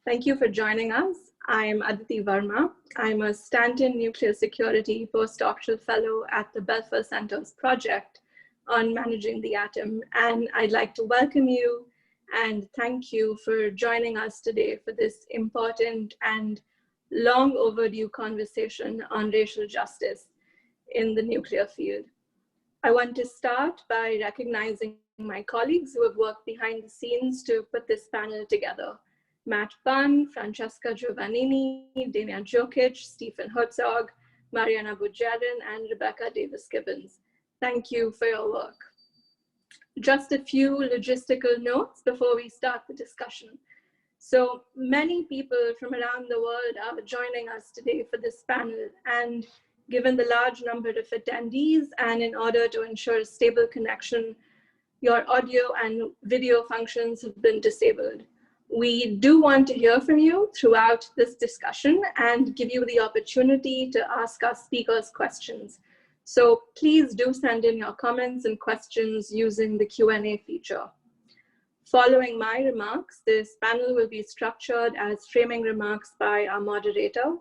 Thank you for joining us. I'm Aditi Verma. I'm a Stanton Nuclear Security postdoctoral fellow at the Belfer Center's project on managing the atom. And I'd like to welcome you and thank you for joining us today for this important and long overdue conversation on racial justice in the nuclear field. I want to start by recognizing my colleagues who have worked behind the scenes to put this panel together. Matt Bunn, Francesca Giovannini, Dania Jokic, Stephen Herzog, Mariana Bujarin, and Rebecca Davis-Gibbons. Thank you for your work. Just a few logistical notes before we start the discussion. So many people from around the world are joining us today for this panel, and given the large number of attendees and in order to ensure a stable connection, your audio and video functions have been disabled. We do want to hear from you throughout this discussion and give you the opportunity to ask our speakers questions. So please do send in your comments and questions using the Q&A feature. Following my remarks, this panel will be structured as framing remarks by our moderator,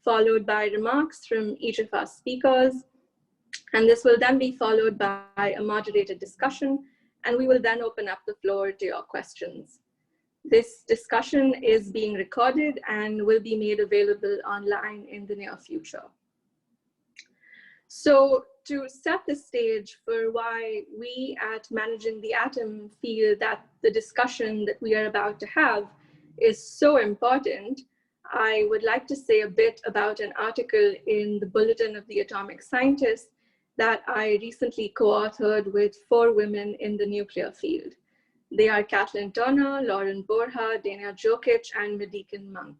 followed by remarks from each of our speakers. And this will then be followed by a moderated discussion, and we will then open up the floor to your questions. This discussion is being recorded and will be made available online in the near future. So to set the stage for why we at Managing the Atom feel that the discussion that we are about to have is so important, I would like to say a bit about an article in the Bulletin of the Atomic Scientist that I recently co-authored with 4 women in the nuclear field. They are Kathleen Turner, Lauren Borja, Dania Jokic, and Medican Monk.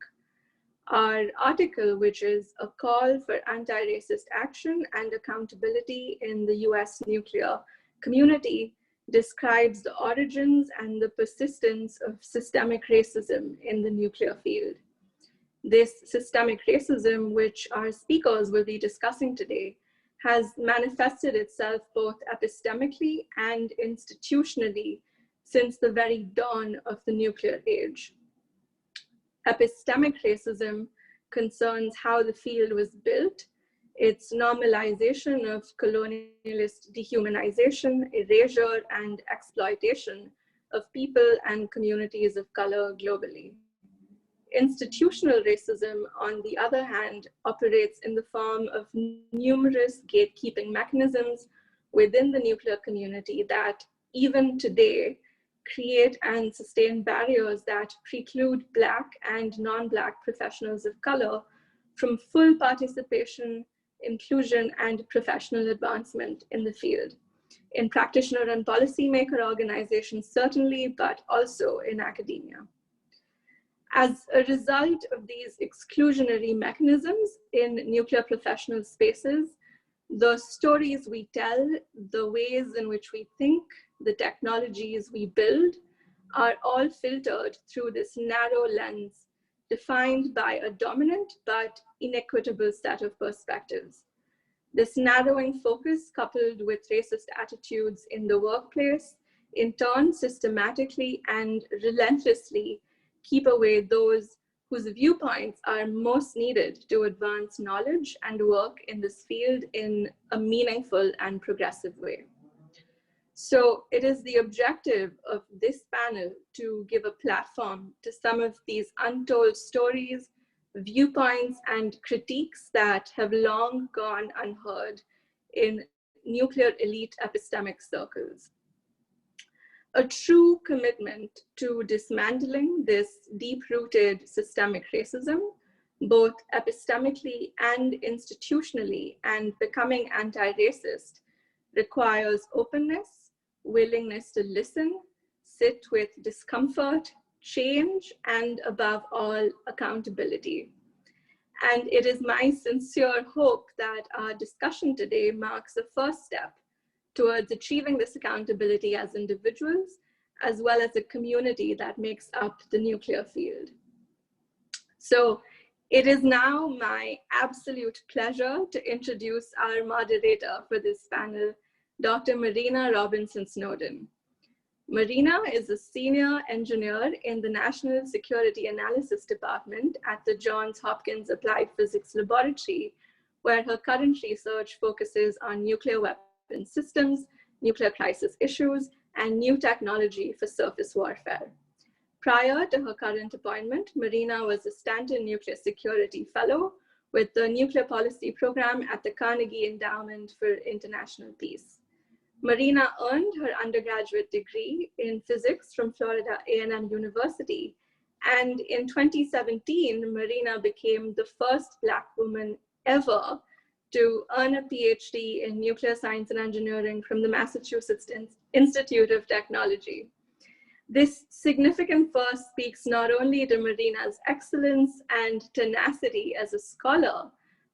Our article, which is a call for anti-racist action and accountability in the US nuclear community, describes the origins and the persistence of systemic racism in the nuclear field. This systemic racism, which our speakers will be discussing today, has manifested itself both epistemically and institutionally since the very dawn of the nuclear age. Epistemic racism concerns how the field was built, its normalization of colonialist dehumanization, erasure, and exploitation of people and communities of color globally. Institutional racism, on the other hand, operates in the form of numerous gatekeeping mechanisms within the nuclear community that, even today, create and sustain barriers that preclude Black and non-Black professionals of color from full participation, inclusion, and professional advancement in the field. In practitioner and policymaker organizations, certainly, but also in academia. As a result of these exclusionary mechanisms in nuclear professional spaces, the stories we tell, the ways in which we think, the technologies we build are all filtered through this narrow lens defined by a dominant but inequitable set of perspectives. This narrowing focus, coupled with racist attitudes in the workplace, in turn systematically and relentlessly keep away those whose viewpoints are most needed to advance knowledge and work in this field in a meaningful and progressive way. So it is the objective of this panel to give a platform to some of these untold stories, viewpoints, and critiques that have long gone unheard in nuclear elite epistemic circles. A true commitment to dismantling this deep-rooted systemic racism, both epistemically and institutionally, and becoming anti-racist, requires openness, willingness to listen, sit with discomfort, change, and above all, accountability. And it is my sincere hope that our discussion today marks a first step towards achieving this accountability as individuals, as well as a community that makes up the nuclear field. So it is now my absolute pleasure to introduce our moderator for this panel, Dr. Marina Robinson Snowden. Marina is a senior engineer in the National Security Analysis Department at the Johns Hopkins Applied Physics Laboratory, where her current research focuses on nuclear weapon systems, nuclear crisis issues, and new technology for surface warfare. Prior to her current appointment, Marina was a Stanton Nuclear Security Fellow with the Nuclear Policy Program at the Carnegie Endowment for International Peace. Marina earned her undergraduate degree in physics from Florida A&M University, and in 2017, Marina became the first Black woman ever to earn a PhD in nuclear science and engineering from the Massachusetts Institute of Technology. This significant first speaks not only to Marina's excellence and tenacity as a scholar,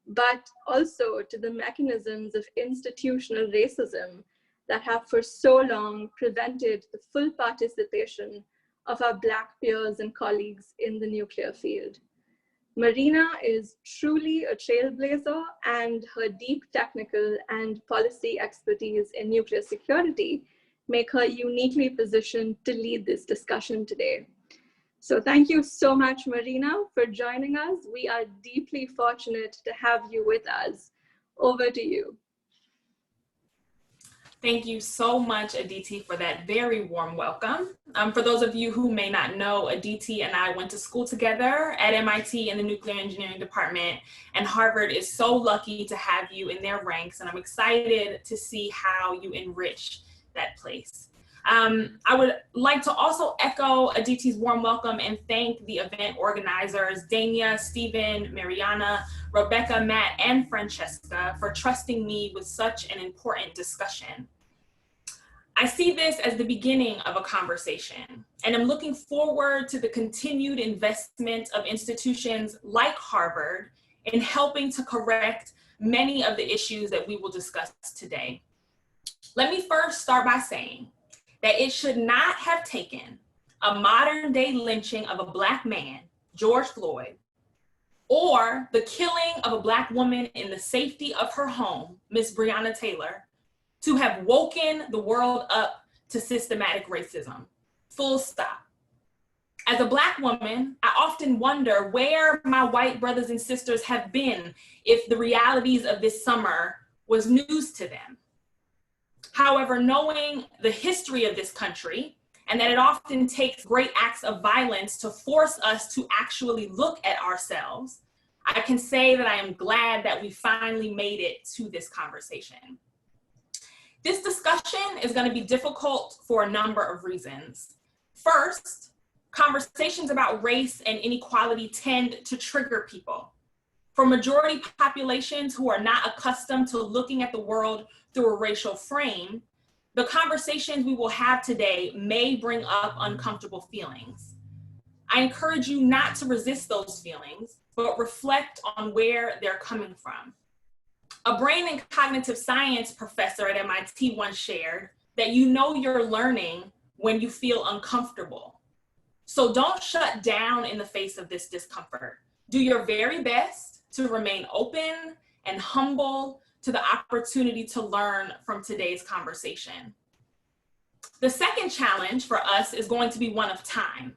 but also to the mechanisms of institutional racism that have for so long prevented the full participation of our Black peers and colleagues in the nuclear field. Marina is truly a trailblazer, and her deep technical and policy expertise in nuclear security make her uniquely positioned to lead this discussion today. So thank you so much, Marina, for joining us. We are deeply fortunate to have you with us. Over to you. Thank you so much, Aditi, for that very warm welcome. For those of you who may not know, Aditi and I went to school together at MIT in the nuclear engineering department, and Harvard is so lucky to have you in their ranks, and I'm excited to see how you enrich that place. I would like to also echo Aditi's warm welcome and thank the event organizers, Dania, Stephen, Mariana, Rebecca, Matt, and Francesca for trusting me with such an important discussion. I see this as the beginning of a conversation, and I'm looking forward to the continued investment of institutions like Harvard in helping to correct many of the issues that we will discuss today. Let me first start by saying that it should not have taken a modern day lynching of a Black man, George Floyd, or the killing of a Black woman in the safety of her home, Miss Breonna Taylor, to have woken the world up to systematic racism. Full stop. As a Black woman, I often wonder where my white brothers and sisters have been if the realities of this summer was news to them. However, knowing the history of this country and that it often takes great acts of violence to force us to actually look at ourselves, I can say that I am glad that we finally made it to this conversation. This discussion is going to be difficult for a number of reasons. First, conversations about race and inequality tend to trigger people. For majority populations who are not accustomed to looking at the world through a racial frame, the conversations we will have today may bring up uncomfortable feelings. I encourage you not to resist those feelings, but reflect on where they're coming from. A brain and cognitive science professor at MIT once shared that you know you're learning when you feel uncomfortable. So don't shut down in the face of this discomfort. Do your very best to remain open and humble to the opportunity to learn from today's conversation. The second challenge for us is going to be one of time.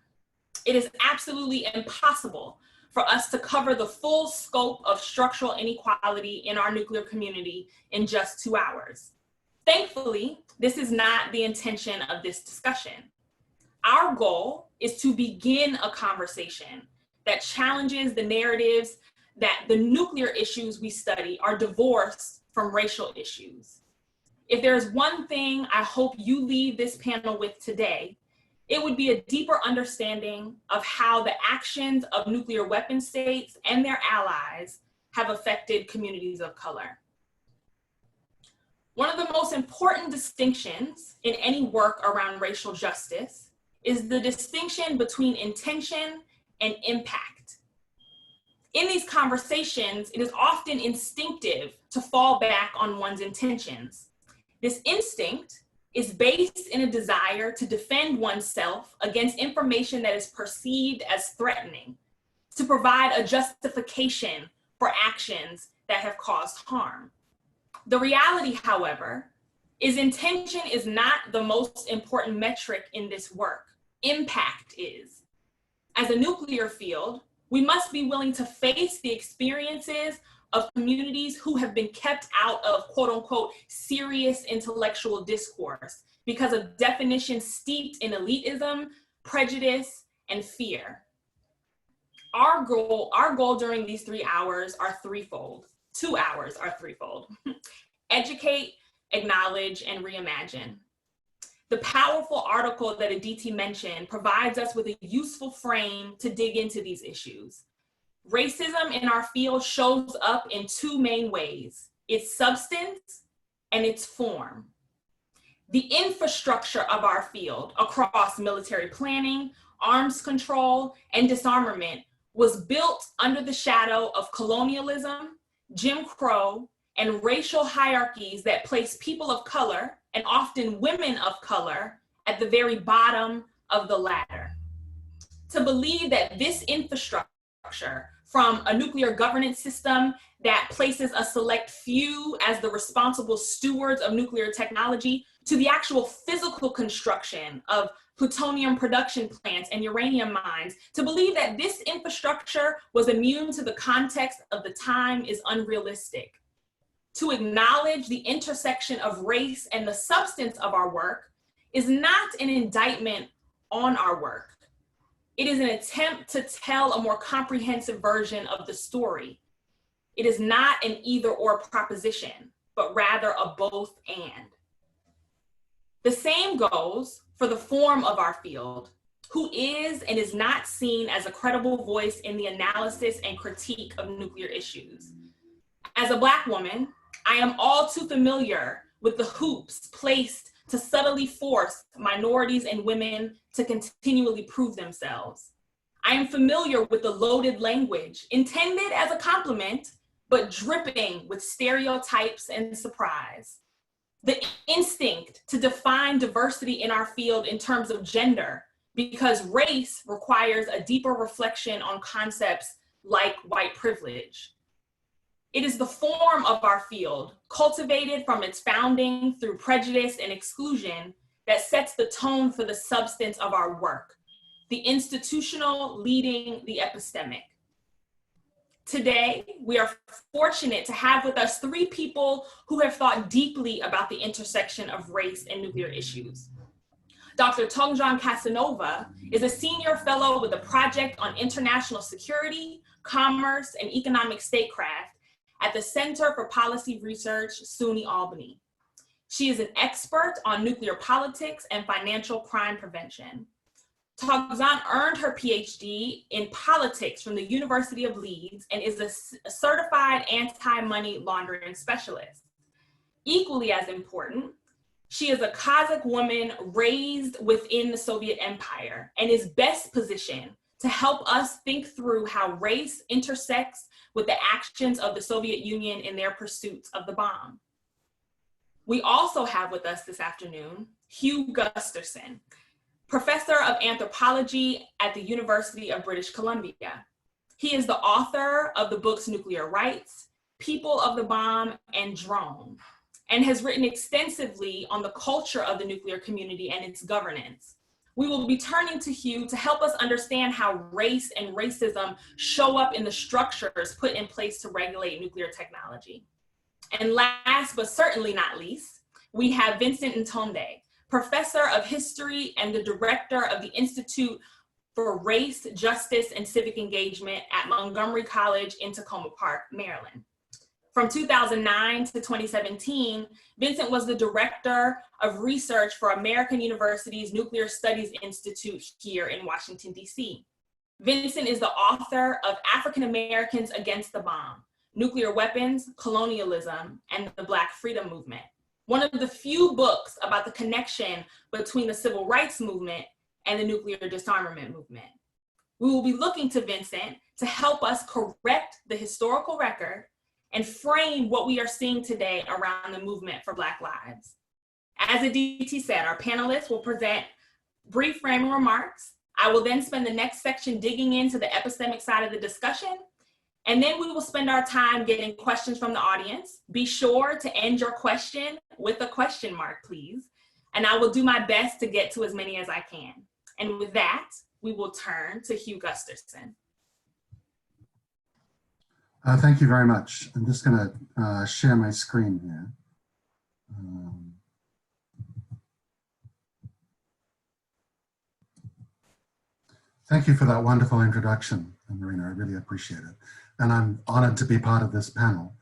It is absolutely impossible for us to cover the full scope of structural inequality in our nuclear community in just 2 hours. Thankfully, this is not the intention of this discussion. Our goal is to begin a conversation that challenges the narratives that the nuclear issues we study are divorced from racial issues. If there's one thing I hope you leave this panel with today, it would be a deeper understanding of how the actions of nuclear weapon states and their allies have affected communities of color. One of the most important distinctions in any work around racial justice is the distinction between intention and impact. In these conversations, it is often instinctive to fall back on one's intentions. This instinct is based in a desire to defend oneself against information that is perceived as threatening, to provide a justification for actions that have caused harm. The reality, however, is intention is not the most important metric in this work. Impact is. As a nuclear field, we must be willing to face the experiences of communities who have been kept out of quote unquote serious intellectual discourse because of definitions steeped in elitism, prejudice, and fear. Our goal during these 3 hours are threefold. 2 hours are threefold. Educate, acknowledge, and reimagine. The powerful article that Aditi mentioned provides us with a useful frame to dig into these issues. Racism in our field shows up in two main ways: its substance and its form. The infrastructure of our field across military planning, arms control, and disarmament was built under the shadow of colonialism, Jim Crow, and racial hierarchies that place people of color, and often women of color, at the very bottom of the ladder. To believe that this infrastructure, from a nuclear governance system that places a select few as the responsible stewards of nuclear technology, to the actual physical construction of plutonium production plants and uranium mines, to believe that this infrastructure was immune to the context of the time is unrealistic. To acknowledge the intersection of race and the substance of our work is not an indictment on our work. It is an attempt to tell a more comprehensive version of the story. It is not an either-or proposition, but rather a both and. The same goes for the form of our field, who is and is not seen as a credible voice in the analysis and critique of nuclear issues. As a Black woman, I am all too familiar with the hoops placed to subtly force minorities and women to continually prove themselves. I am familiar with the loaded language intended as a compliment, but dripping with stereotypes and surprise. The instinct to define diversity in our field in terms of gender, because race requires a deeper reflection on concepts like white privilege. It is the form of our field, cultivated from its founding through prejudice and exclusion, that sets the tone for the substance of our work, the institutional leading the epistemic. Today, we are fortunate to have with us three people who have thought deeply about the intersection of race and nuclear issues. Dr. Togzhan Kassenova is a senior fellow with a project on international security, commerce, and economic statecraft at the Center for Policy Research, SUNY Albany. She is an expert on nuclear politics and financial crime prevention. Togzhan earned her PhD in politics from the University of Leeds and is a certified anti-money laundering specialist. Equally as important, she is a Kazakh woman raised within the Soviet Empire and is best positioned to help us think through how race intersects with the actions of the Soviet Union in their pursuits of the bomb. We also have with us this afternoon, Hugh Gusterson, professor of anthropology at the University of British Columbia. He is the author of the books Nuclear Rights, People of the Bomb, and Drone, and has written extensively on the culture of the nuclear community and its governance. We will be turning to Hugh to help us understand how race and racism show up in the structures put in place to regulate nuclear technology. And last, but certainly not least, we have Vincent Intondi, professor of history and the director of the Institute for Race, Justice, and Civic Engagement at Montgomery College in Tacoma Park, Maryland. From 2009 to 2017, Vincent was the director of research for American University's Nuclear Studies Institute here in Washington, D.C. Vincent is the author of African Americans Against the Bomb, Nuclear Weapons, Colonialism, and the Black Freedom Movement, one of the few books about the connection between the civil rights movement and the nuclear disarmament movement. We will be looking to Vincent to help us correct the historical record and frame what we are seeing today around the movement for Black lives. As Aditi said, our panelists will present brief framing remarks. I will then spend the next section digging into the epistemic side of the discussion. And then we will spend our time getting questions from the audience. Be sure to end your question with a question mark, please. And I will do my best to get to as many as I can. And with that, we will turn to Hugh Gusterson. Thank you very much. I'm just going to share my screen here. Thank you for that wonderful introduction, Marina. I really appreciate it. And I'm honored to be part of this panel.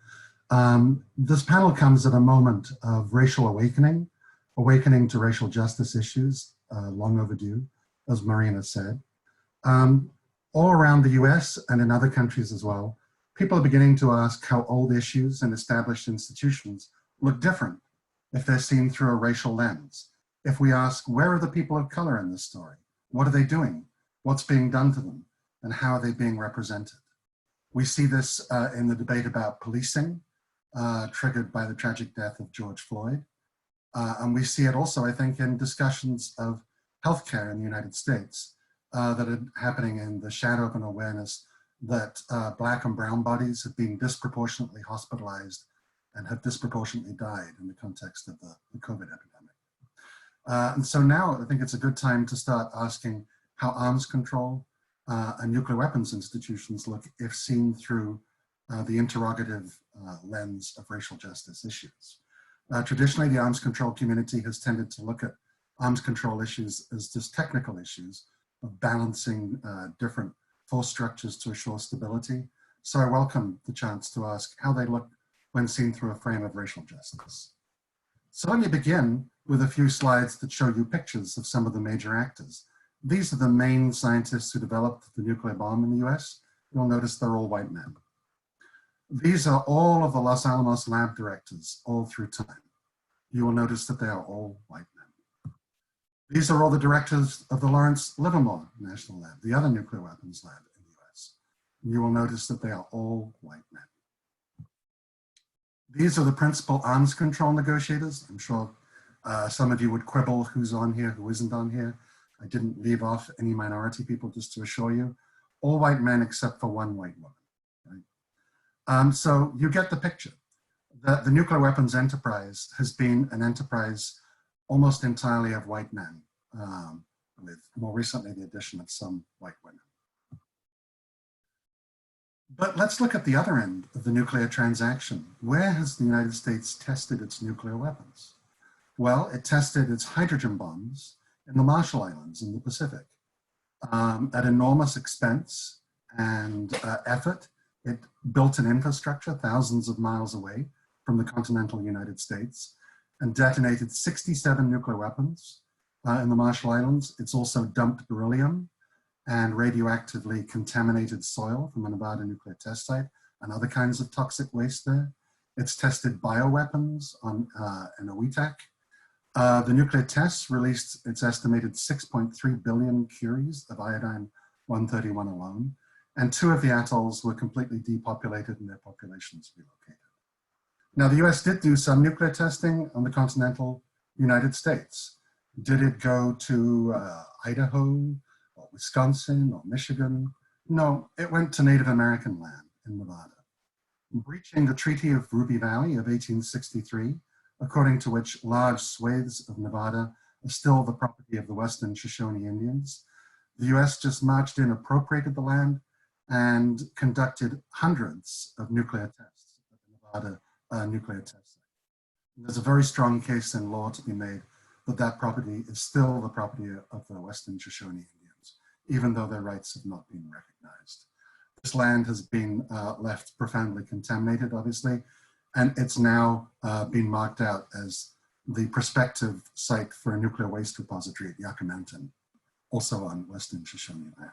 This panel comes at a moment of racial awakening to racial justice issues, long overdue, as Marina said. All around the US and in other countries as well, people are beginning to ask how old issues and established institutions look different if they're seen through a racial lens. If we ask, where are the people of color in this story? What are they doing? What's being done to them? And how are they being represented? We see this in the debate about policing, triggered by the tragic death of George Floyd. And we see it also, I think, in discussions of healthcare in the United States that are happening in the shadow of an awareness that Black and brown bodies have been disproportionately hospitalized and have disproportionately died in the context of the COVID epidemic. And so now I think it's a good time to start asking how arms control and nuclear weapons institutions look if seen through the interrogative lens of racial justice issues. Traditionally, the arms control community has tended to look at arms control issues as just technical issues of balancing different force structures to assure stability. So I welcome the chance to ask how they look when seen through a frame of racial justice. So let me begin with a few slides that show you pictures of some of the major actors. These are the main scientists who developed the nuclear bomb in the US. You'll notice they're all white men. These are all of the Los Alamos lab directors all through time. You will notice that they are all white men. These are all the directors of the Lawrence Livermore National Lab, the other nuclear weapons lab in the US. You will notice that they are all white men. These are the principal arms control negotiators. I'm sure some of you would quibble who's on here, who isn't on here. I didn't leave off any minority people, just to assure you. All white men except for one white woman. Right? So you get the picture. The nuclear weapons enterprise has been an enterprise almost entirely of white men, with more recently the addition of some white women. But let's look at the other end of the nuclear transaction. Where has the United States tested its nuclear weapons? Well, it tested its hydrogen bombs in the Marshall Islands in the Pacific. At enormous expense and effort, it built an infrastructure thousands of miles away from the continental United States and detonated 67 nuclear weapons in the Marshall Islands. It's also dumped beryllium and radioactively contaminated soil from a Nevada nuclear test site and other kinds of toxic waste there. It's tested bioweapons on Eniwetok. The nuclear tests released its estimated 6.3 billion curies of iodine-131 alone, and 2 of the atolls were completely depopulated and their populations relocated. Now, the US did do some nuclear testing on the continental United States. Did it go to Idaho or Wisconsin or Michigan? No, it went to Native American land in Nevada. Breaching the Treaty of Ruby Valley of 1863, according to which large swathes of Nevada are still the property of the Western Shoshone Indians, the US just marched in, appropriated the land, and conducted hundreds of nuclear tests at the Nevada nuclear test site. There's a very strong case in law to be made that that property is still the property of the Western Shoshone Indians, even though their rights have not been recognized. This land has been left profoundly contaminated, obviously, and it's now been marked out as the prospective site for a nuclear waste repository at Yucca Mountain, also on Western Shoshone land.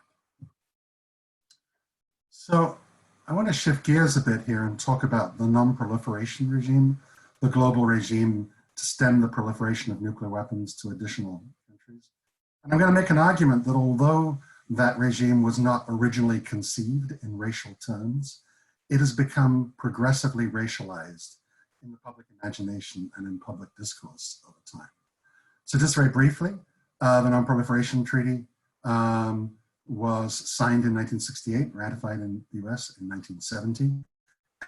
So I want to shift gears a bit here and talk about the non-proliferation regime, the global regime to stem the proliferation of nuclear weapons to additional countries. And I'm going to make an argument that although that regime was not originally conceived in racial terms, it has become progressively racialized in the public imagination and in public discourse over time. So just very briefly, the Non-Proliferation Treaty was signed in 1968, ratified in the US in 1970.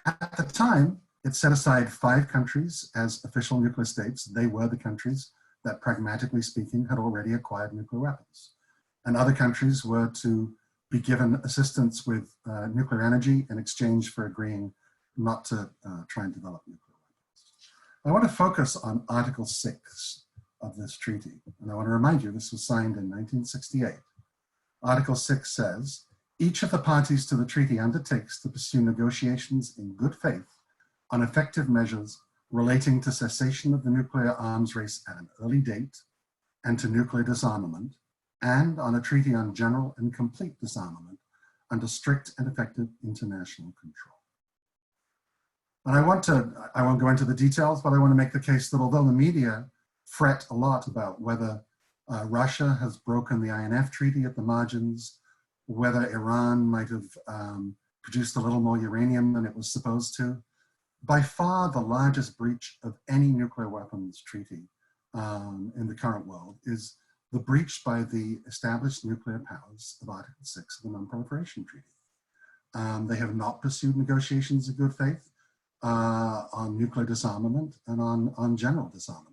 At the time, it set aside 5 countries as official nuclear states. They were the countries that, pragmatically speaking, had already acquired nuclear weapons. And other countries were to be given assistance with nuclear energy in exchange for agreeing not to try and develop nuclear weapons. I want to focus on Article 6 of this treaty. And I want to remind you, this was signed in 1968. Article 6 says, each of the parties to the treaty undertakes to pursue negotiations in good faith on effective measures relating to cessation of the nuclear arms race at an early date and to nuclear disarmament, and on a treaty on general and complete disarmament under strict and effective international control. And I won't go into the details, but I want to make the case that although the media fret a lot about whether Russia has broken the INF treaty at the margins, whether Iran might have produced a little more uranium than it was supposed to, by far the largest breach of any nuclear weapons treaty in the current world is the breach by the established nuclear powers of Article 6 of the Non-Proliferation Treaty. They have not pursued negotiations of good faith on nuclear disarmament and on general disarmament.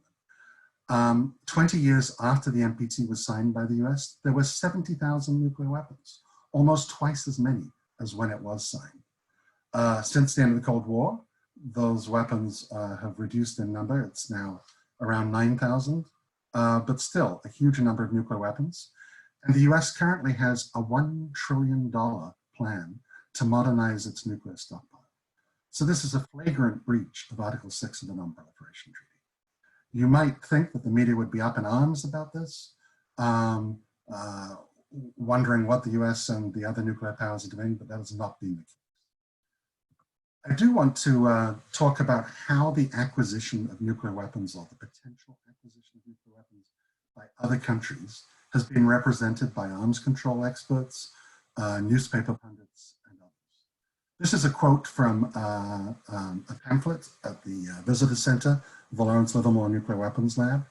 20 years after the NPT was signed by the US, there were 70,000 nuclear weapons, almost twice as many as when it was signed. Since the end of the Cold War, those weapons have reduced in number. It's now around 9,000, but still a huge number of nuclear weapons. And the US currently has a $1 trillion plan to modernize its nuclear stockpile. So this is a flagrant breach of Article 6 of the Non-Proliferation Treaty. You might think that the media would be up in arms about this, wondering what the US and the other nuclear powers are doing, but that has not been the case. I do want to talk about how the acquisition of nuclear weapons, or the potential acquisition of nuclear weapons by other countries, has been represented by arms control experts, newspaper pundits, and others. This is a quote from a pamphlet at the Visitor Center of the Lawrence Livermore Nuclear Weapons Lab.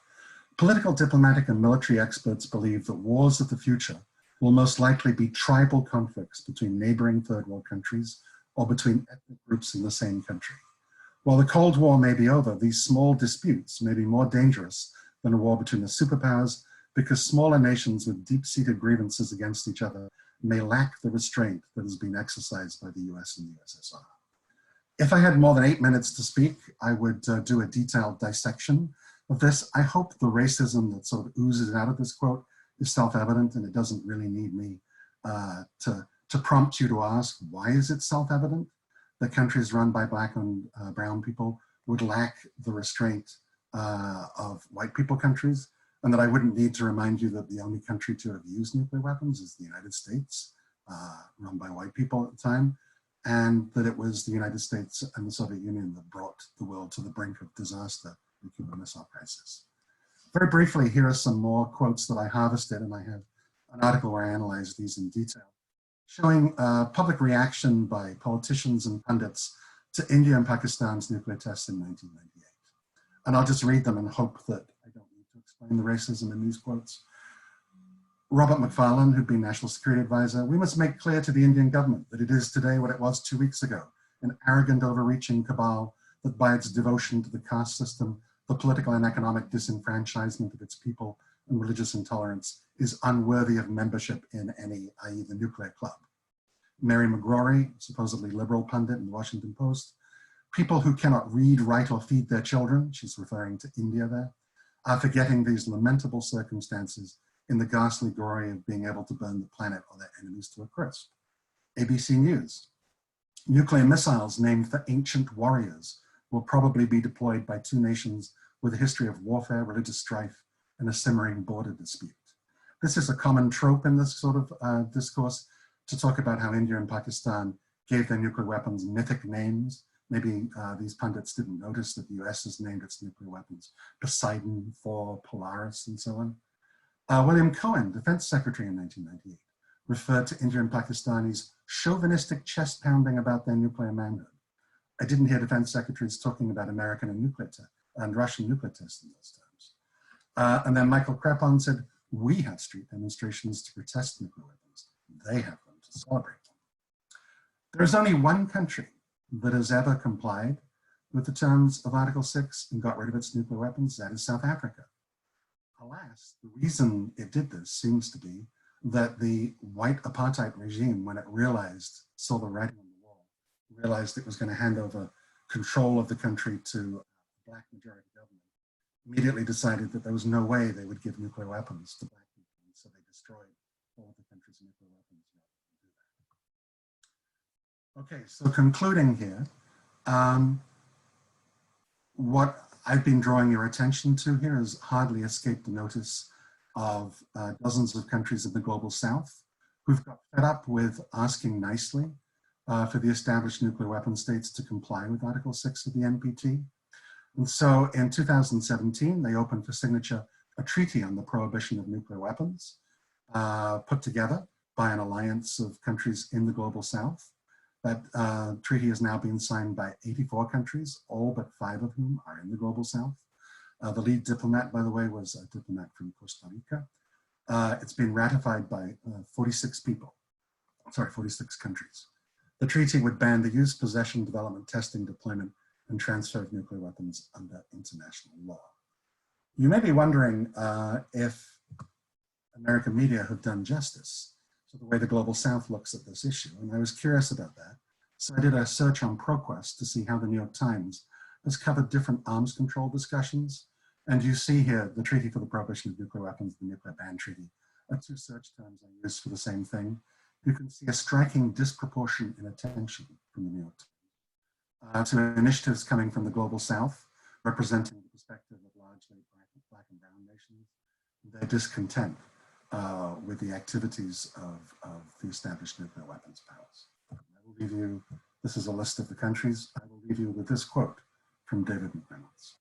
Political, diplomatic, and military experts believe that wars of the future will most likely be tribal conflicts between neighboring third world countries or between ethnic groups in the same country. While the Cold War may be over, these small disputes may be more dangerous than a war between the superpowers because smaller nations with deep-seated grievances against each other may lack the restraint that has been exercised by the US and the USSR. If I had more than 8 minutes to speak, I would do a detailed dissection of this. I hope the racism that sort of oozes out of this quote is self-evident, and it doesn't really need me to prompt you to ask, why is it self-evident that countries run by Black and brown people would lack the restraint of white people countries, and that I wouldn't need to remind you that the only country to have used nuclear weapons is the United States, run by white people at the time, and that it was the United States and the Soviet Union that brought the world to the brink of disaster in the Cuban Missile Crisis. Very briefly, here are some more quotes that I harvested, and I have an article where I analyze these in detail, showing public reaction by politicians and pundits to India and Pakistan's nuclear tests in 1998. And I'll just read them and hope that I don't need to explain the racism in these quotes. Robert McFarlane, who'd been National Security Advisor, we must make clear to the Indian government that it is today what it was 2 weeks ago, an arrogant, overreaching cabal that by its devotion to the caste system, the political and economic disenfranchisement of its people, and religious intolerance is unworthy of membership in any, i.e. the nuclear club. Mary McGrory, supposedly liberal pundit in the Washington Post, people who cannot read, write, or feed their children, she's referring to India there, are forgetting these lamentable circumstances in the ghastly glory of being able to burn the planet or their enemies to a crisp. ABC News, nuclear missiles named for ancient warriors will probably be deployed by 2 nations with a history of warfare, religious strife, and a simmering border dispute. This is a common trope in this sort of discourse, to talk about how India and Pakistan gave their nuclear weapons mythic names. Maybe these pundits didn't notice that the US has named its nuclear weapons Poseidon, Thor, Polaris, and so on. William Cohen, Defense Secretary in 1998, referred to India and Pakistanis chauvinistic chest pounding about their nuclear manhood. I didn't hear defense secretaries talking about American and Russian nuclear tests in those terms. And then Michael Crepon said, we have street demonstrations to protest nuclear weapons. they have them to celebrate them. There's only one country that has ever complied with the terms of Article 6 and got rid of its nuclear weapons, that is South Africa. Alas, the reason it did this seems to be that the white apartheid regime, when it saw the writing on the wall, realized it was going to hand over control of the country to a black majority government, immediately decided that there was no way they would give nuclear weapons to black people, and so they destroyed all of the country's nuclear weapons. Okay, so concluding here, what I've been drawing your attention to here has hardly escaped the notice of dozens of countries of the global south who've got fed up with asking nicely for the established nuclear weapon states to comply with Article 6 of the NPT. And so in 2017, they opened for signature a treaty on the prohibition of nuclear weapons, put together by an alliance of countries in the global south. That treaty has now been signed by 84 countries, all but 5 of whom are in the global south. The lead diplomat, by the way, was a diplomat from Costa Rica. It's been ratified by 46 countries. The treaty would ban the use, possession, development, testing, deployment, and transfer of nuclear weapons under international law. You may be wondering if American media have done justice to the way the global south looks at this issue, and I was curious about that. So I did a search on ProQuest to see how the New York Times has covered different arms control discussions. And you see here the Treaty for the Prohibition of Nuclear Weapons, the Nuclear Ban Treaty, are 2 search terms I used for the same thing. You can see a striking disproportion in attention from the New York Times to initiatives coming from the global south, representing the perspective of largely black and brown nations, their discontent with the activities of the established nuclear weapons powers. I will leave you, this is a list of the countries. I will leave you with this quote from David McReynolds.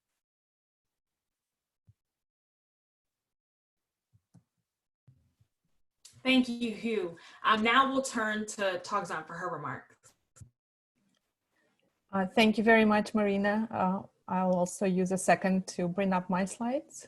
Thank you, Hugh. Now we'll turn to Togzhan for her remarks. Thank you very much, Marina. I'll also use a second to bring up my slides.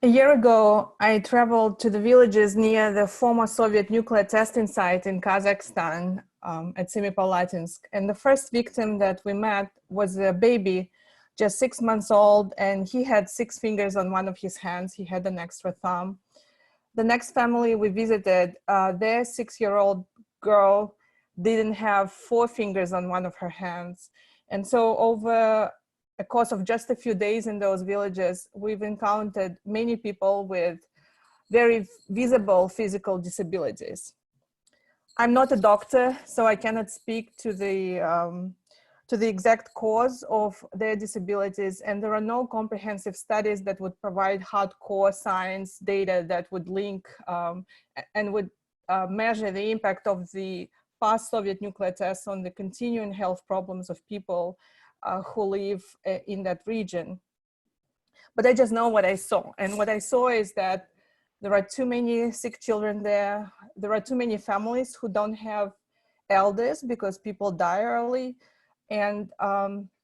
A year ago, I traveled to the villages near the former Soviet nuclear testing site in Kazakhstan at Semipalatinsk. And the first victim that we met was a baby, just 6 months old, and he had 6 fingers on one of his hands. He had an extra thumb. The next family we visited, their 6-year-old girl didn't have 4 fingers on one of her hands. And so over a course of just a few days in those villages, we've encountered many people with very visible physical disabilities. I'm not a doctor, so I cannot speak to the exact cause of their disabilities, and there are no comprehensive studies that would provide hardcore science data that would link and would measure the impact of the past Soviet nuclear tests on the continuing health problems of people who live in that region. But I just know what I saw. And what I saw is that there are too many sick children there. There are too many families who don't have elders because people die early. And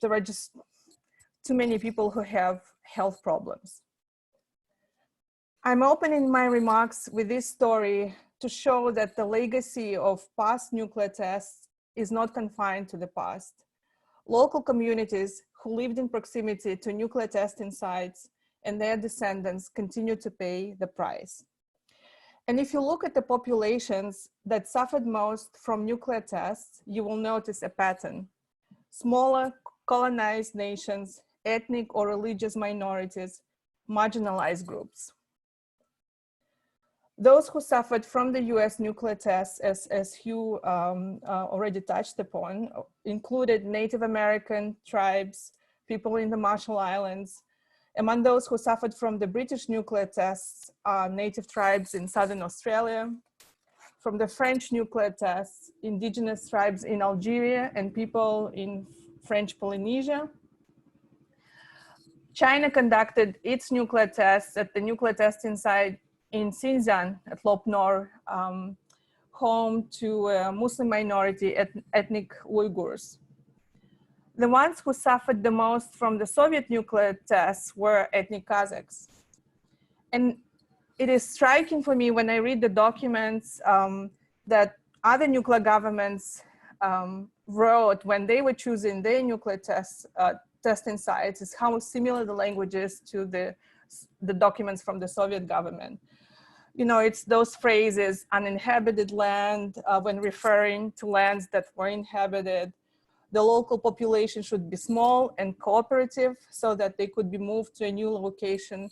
there are just too many people who have health problems. I'm opening my remarks with this story to show that the legacy of past nuclear tests is not confined to the past. Local communities who lived in proximity to nuclear testing sites and their descendants continue to pay the price. And if you look at the populations that suffered most from nuclear tests, you will notice a pattern. Smaller colonized nations, ethnic or religious minorities, marginalized groups. Those who suffered from the US nuclear tests, as Hugh already touched upon, included Native American tribes, people in the Marshall Islands. Among those who suffered from the British nuclear tests are Native tribes in Southern Australia. From the French nuclear tests, indigenous tribes in Algeria and people in French Polynesia. China conducted its nuclear tests at the nuclear testing site in Xinjiang at Lop Nor, home to a Muslim minority ethnic Uyghurs. The ones who suffered the most from the Soviet nuclear tests were ethnic Kazakhs. And it is striking for me when I read the documents that other nuclear governments wrote when they were choosing their nuclear testing sites, is how similar the language is to the documents from the Soviet government. You know, it's those phrases, uninhabited land, when referring to lands that were inhabited. The local population should be small and cooperative so that they could be moved to a new location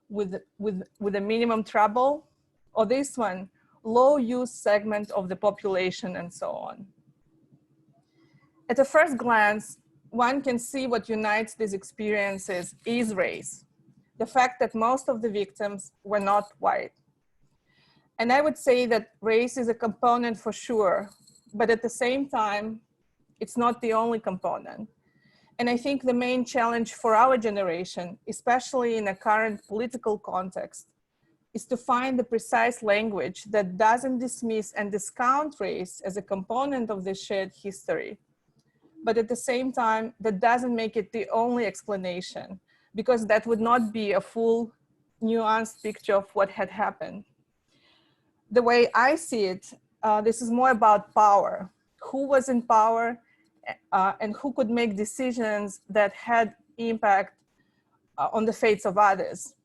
with a minimum trouble. Or this one, low use segment of the population, and so on. At a first glance, one can see what unites these experiences is race. The fact that most of the victims were not white. And I would say that race is a component for sure, but at the same time, it's not the only component. And I think the main challenge for our generation, especially in a current political context, is to find the precise language that doesn't dismiss and discount race as a component of the shared history, but at the same time, that doesn't make it the only explanation, because that would not be a full, nuanced picture of what had happened. The way I see it, this is more about power. Who was in power and who could make decisions that had impact on the fates of others.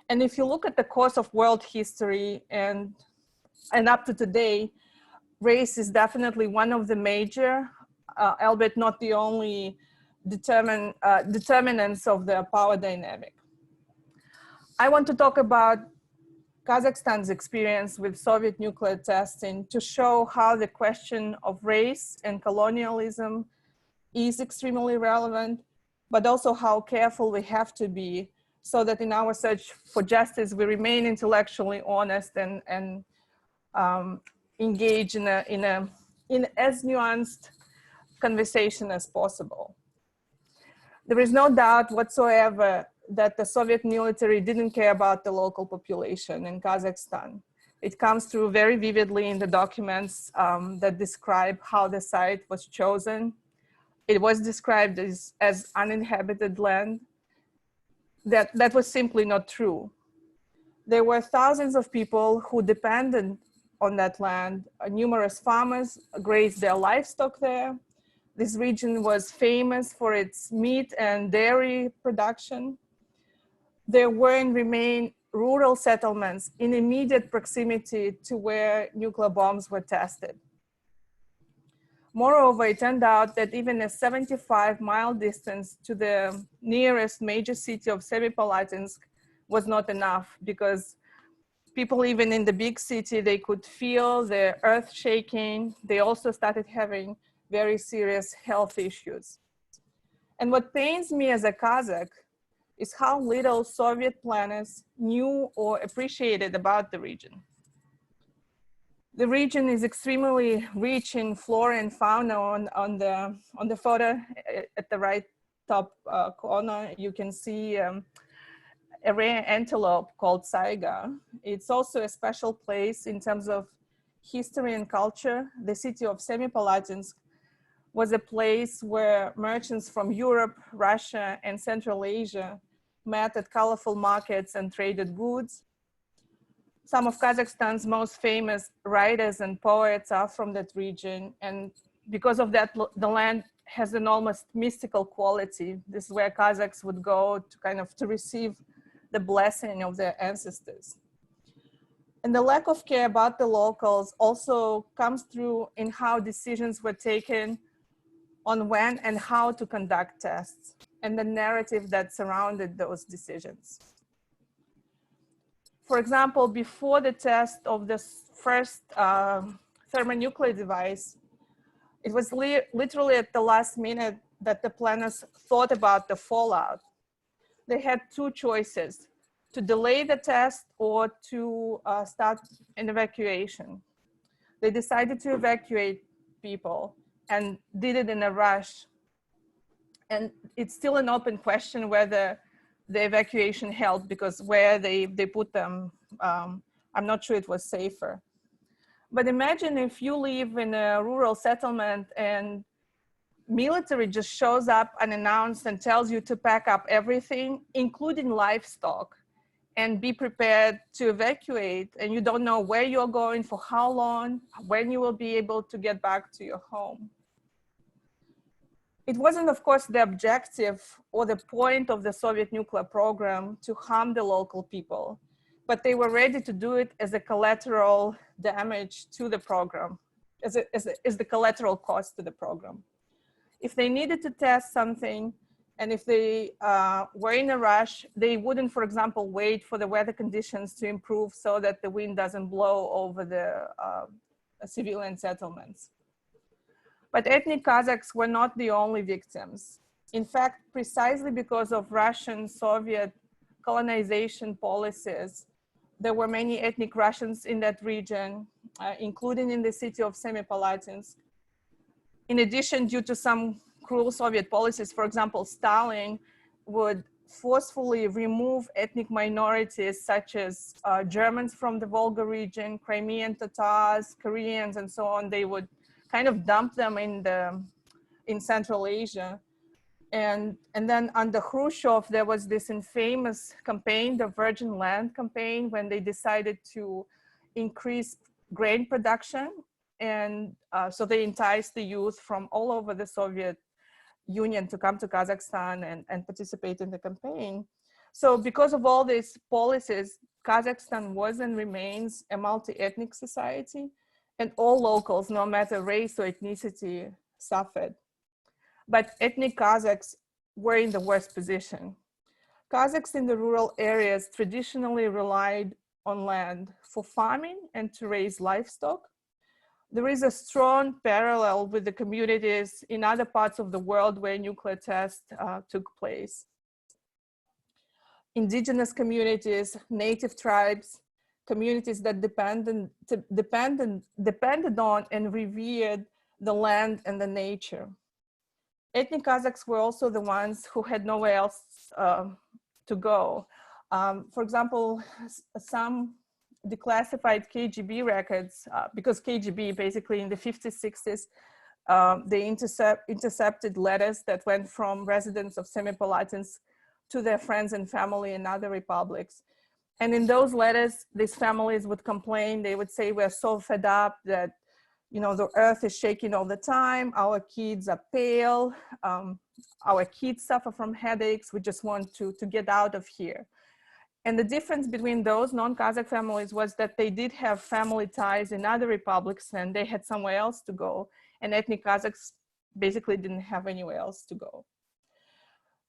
And if you look at the course of world history and up to today, race is definitely one of the major, albeit not the only determinants of the power dynamic. I want to talk about Kazakhstan's experience with Soviet nuclear testing to show how the question of race and colonialism is extremely relevant, but also how careful we have to be so that in our search for justice, we remain intellectually honest and engage in as nuanced conversation as possible. There is no doubt whatsoever that the Soviet military didn't care about the local population in Kazakhstan. It comes through very vividly in the documents that describe how the site was chosen. It was described as uninhabited land. That was simply not true. There were thousands of people who depended on that land. Numerous farmers grazed their livestock there. This region was famous for its meat and dairy production. There were and remain rural settlements in immediate proximity to where nuclear bombs were tested. Moreover, it turned out that even a 75-mile distance to the nearest major city of Semipalatinsk was not enough, because people even in the big city, they could feel the earth shaking. They also started having very serious health issues. And what pains me as a Kazakh is how little Soviet planners knew or appreciated about the region. The region is extremely rich in flora and fauna. On the photo at the right top corner, you can see a rare antelope called saiga. It's also a special place in terms of history and culture. The city of Semipalatinsk was a place where merchants from Europe, Russia, and Central Asia met at colorful markets and traded goods. Some of Kazakhstan's most famous writers and poets are from that region. And because of that, the land has an almost mystical quality. This is where Kazakhs would go to receive the blessing of their ancestors. And the lack of care about the locals also comes through in how decisions were taken on when and how to conduct tests, and the narrative that surrounded those decisions. For example, before the test of the first thermonuclear device, it was literally at the last minute that the planners thought about the fallout. They had two choices: to delay the test or to start an evacuation. They decided to evacuate people and did it in a rush. And it's still an open question whether the evacuation helped, because where they put them, I'm not sure it was safer. But imagine if you live in a rural settlement and military just shows up unannounced and tells you to pack up everything, including livestock, and be prepared to evacuate, and you don't know where you're going, for how long, when you will be able to get back to your home. It wasn't, of course, the objective or the point of the Soviet nuclear program to harm the local people, but they were ready to do it as a collateral damage to the program, as the collateral cost to the program. If they needed to test something, and if they were in a rush, they wouldn't, for example, wait for the weather conditions to improve so that the wind doesn't blow over the civilian settlements. But ethnic Kazakhs were not the only victims. In fact, precisely because of Russian Soviet colonization policies, there were many ethnic Russians in that region, including in the city of Semipalatinsk. In addition, due to some cruel Soviet policies, for example, Stalin would forcefully remove ethnic minorities such as Germans from the Volga region, Crimean Tatars, Koreans, and so on. They would kind of dump them in Central Asia. And then under Khrushchev, there was this infamous campaign, the Virgin Land campaign, when they decided to increase grain production. And so they enticed the youth from all over the Soviet Union to come to Kazakhstan and participate in the campaign. So because of all these policies, Kazakhstan was and remains a multi-ethnic society, and all locals, no matter race or ethnicity, suffered. But ethnic Kazakhs were in the worst position. Kazakhs in the rural areas traditionally relied on land for farming and to raise livestock. There is a strong parallel with the communities in other parts of the world where nuclear tests took place. Indigenous communities, native tribes, communities that depended on and revered the land and the nature. Ethnic Kazakhs were also the ones who had nowhere else to go. For example, some declassified KGB records, because KGB basically in the 50s, 60s, they intercepted letters that went from residents of Semipalatinsk to their friends and family in other republics. And in those letters, these families would complain. They would say, we're so fed up that, you know, the earth is shaking all the time. Our kids are pale. Our kids suffer from headaches. We just want to get out of here. And the difference between those non-Kazakh families was that they did have family ties in other republics and they had somewhere else to go. And ethnic Kazakhs basically didn't have anywhere else to go.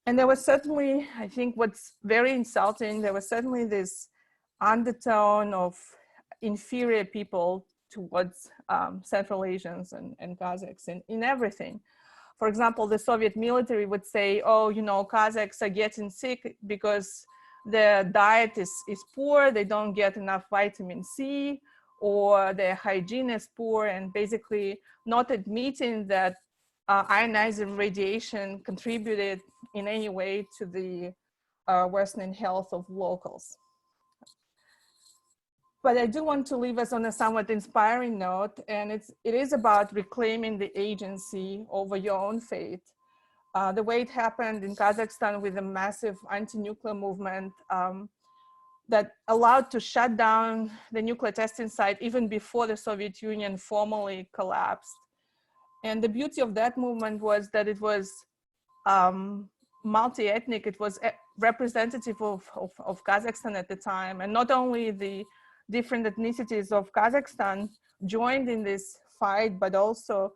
And there was certainly, I think what's very insulting, there was certainly this undertone of inferior people towards Central Asians and Kazakhs in everything. For example, the Soviet military would say, oh, you know, Kazakhs are getting sick because their diet is poor, they don't get enough vitamin C, or their hygiene is poor, and basically not admitting that ionizing radiation contributed in any way to the worsening health of locals. But I do want to leave us on a somewhat inspiring note, and it is about reclaiming the agency over your own fate. The way it happened in Kazakhstan with a massive anti-nuclear movement that allowed to shut down the nuclear testing site even before the Soviet Union formally collapsed. And the beauty of that movement was that it was multi-ethnic. It was representative of Kazakhstan at the time. And not only the different ethnicities of Kazakhstan joined in this fight, but also,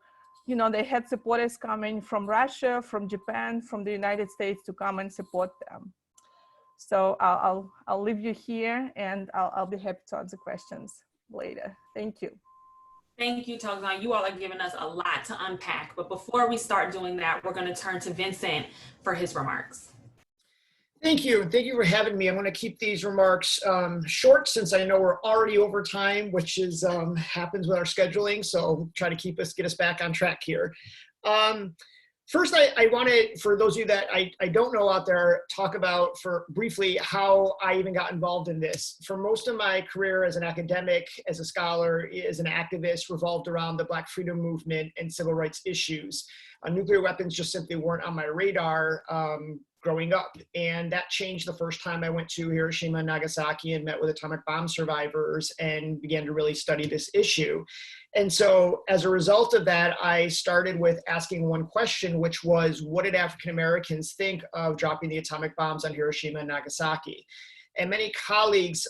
you know, they had supporters coming from Russia, from Japan, from the United States to come and support them. So I'll leave you here, and I'll be happy to answer questions later. Thank you. Thank you, Togzhan. You all are giving us a lot to unpack. But before we start doing that, we're going to turn to Vincent for his remarks. Thank you. Thank you for having me. I'm going to keep these remarks short since I know we're already over time, which is happens with our scheduling. So try to get us back on track here. First, I want to, for those of you that I don't know out there, talk about briefly how I even got involved in this. For most of my career as an academic, as a scholar, as an activist, revolved around the Black freedom movement and civil rights issues. Nuclear weapons just simply weren't on my radar growing up. And that changed the first time I went to Hiroshima and Nagasaki and met with atomic bomb survivors and began to really study this issue. And so as a result of that, I started with asking one question, which was, what did African Americans think of dropping the atomic bombs on Hiroshima and Nagasaki? And many colleagues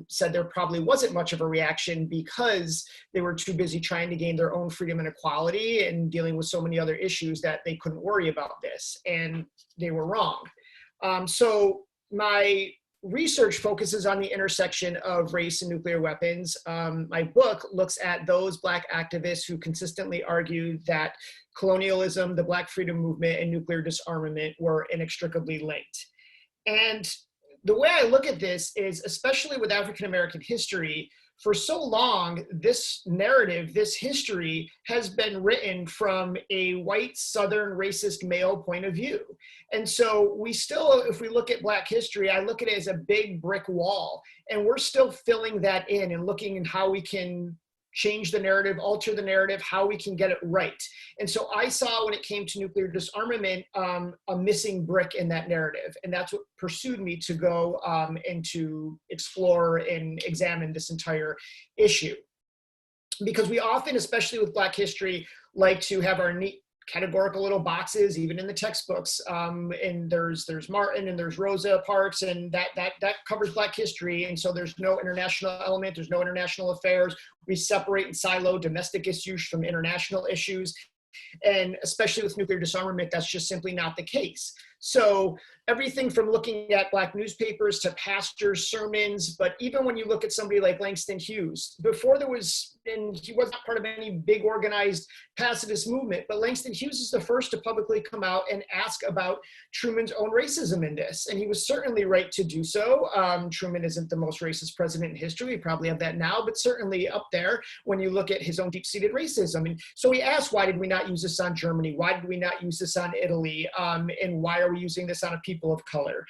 said there probably wasn't much of a reaction because they were too busy trying to gain their own freedom and equality and dealing with so many other issues that they couldn't worry about this. And they were wrong. So my research focuses on the intersection of race and nuclear weapons. My book looks at those Black activists who consistently argued that colonialism, the Black freedom movement, and nuclear disarmament were inextricably linked. And the way I look at this is, especially with African-American history, for so long, this narrative, this history has been written from a white, Southern, racist male point of view. And so we still, if we look at Black history, I look at it as a big brick wall, and we're still filling that in and looking at how we can change the narrative, alter the narrative, how we can get it right. And so I saw, when it came to nuclear disarmament, a missing brick in that narrative. And that's what pursued me to go and to explore and examine this entire issue. Because we often, especially with Black history, like to have our neat categorical little boxes, even in the textbooks. And there's Martin and there's Rosa Parks, and that covers Black history. And so there's no international element, there's no international affairs. We separate and silo domestic issues from international issues. And especially with nuclear disarmament, that's just simply not the case. So everything from looking at Black newspapers to pastors' sermons, but even when you look at somebody like Langston Hughes, before there was, and he wasn't part of any big organized pacifist movement, but Langston Hughes is the first to publicly come out and ask about Truman's own racism in this. And he was certainly right to do so. Truman isn't the most racist president in history. We probably have that now, but certainly up there when you look at his own deep-seated racism. And so he asked, why did we not use this on Germany? Why did we not use this on Italy? And why are we using this on a people of color?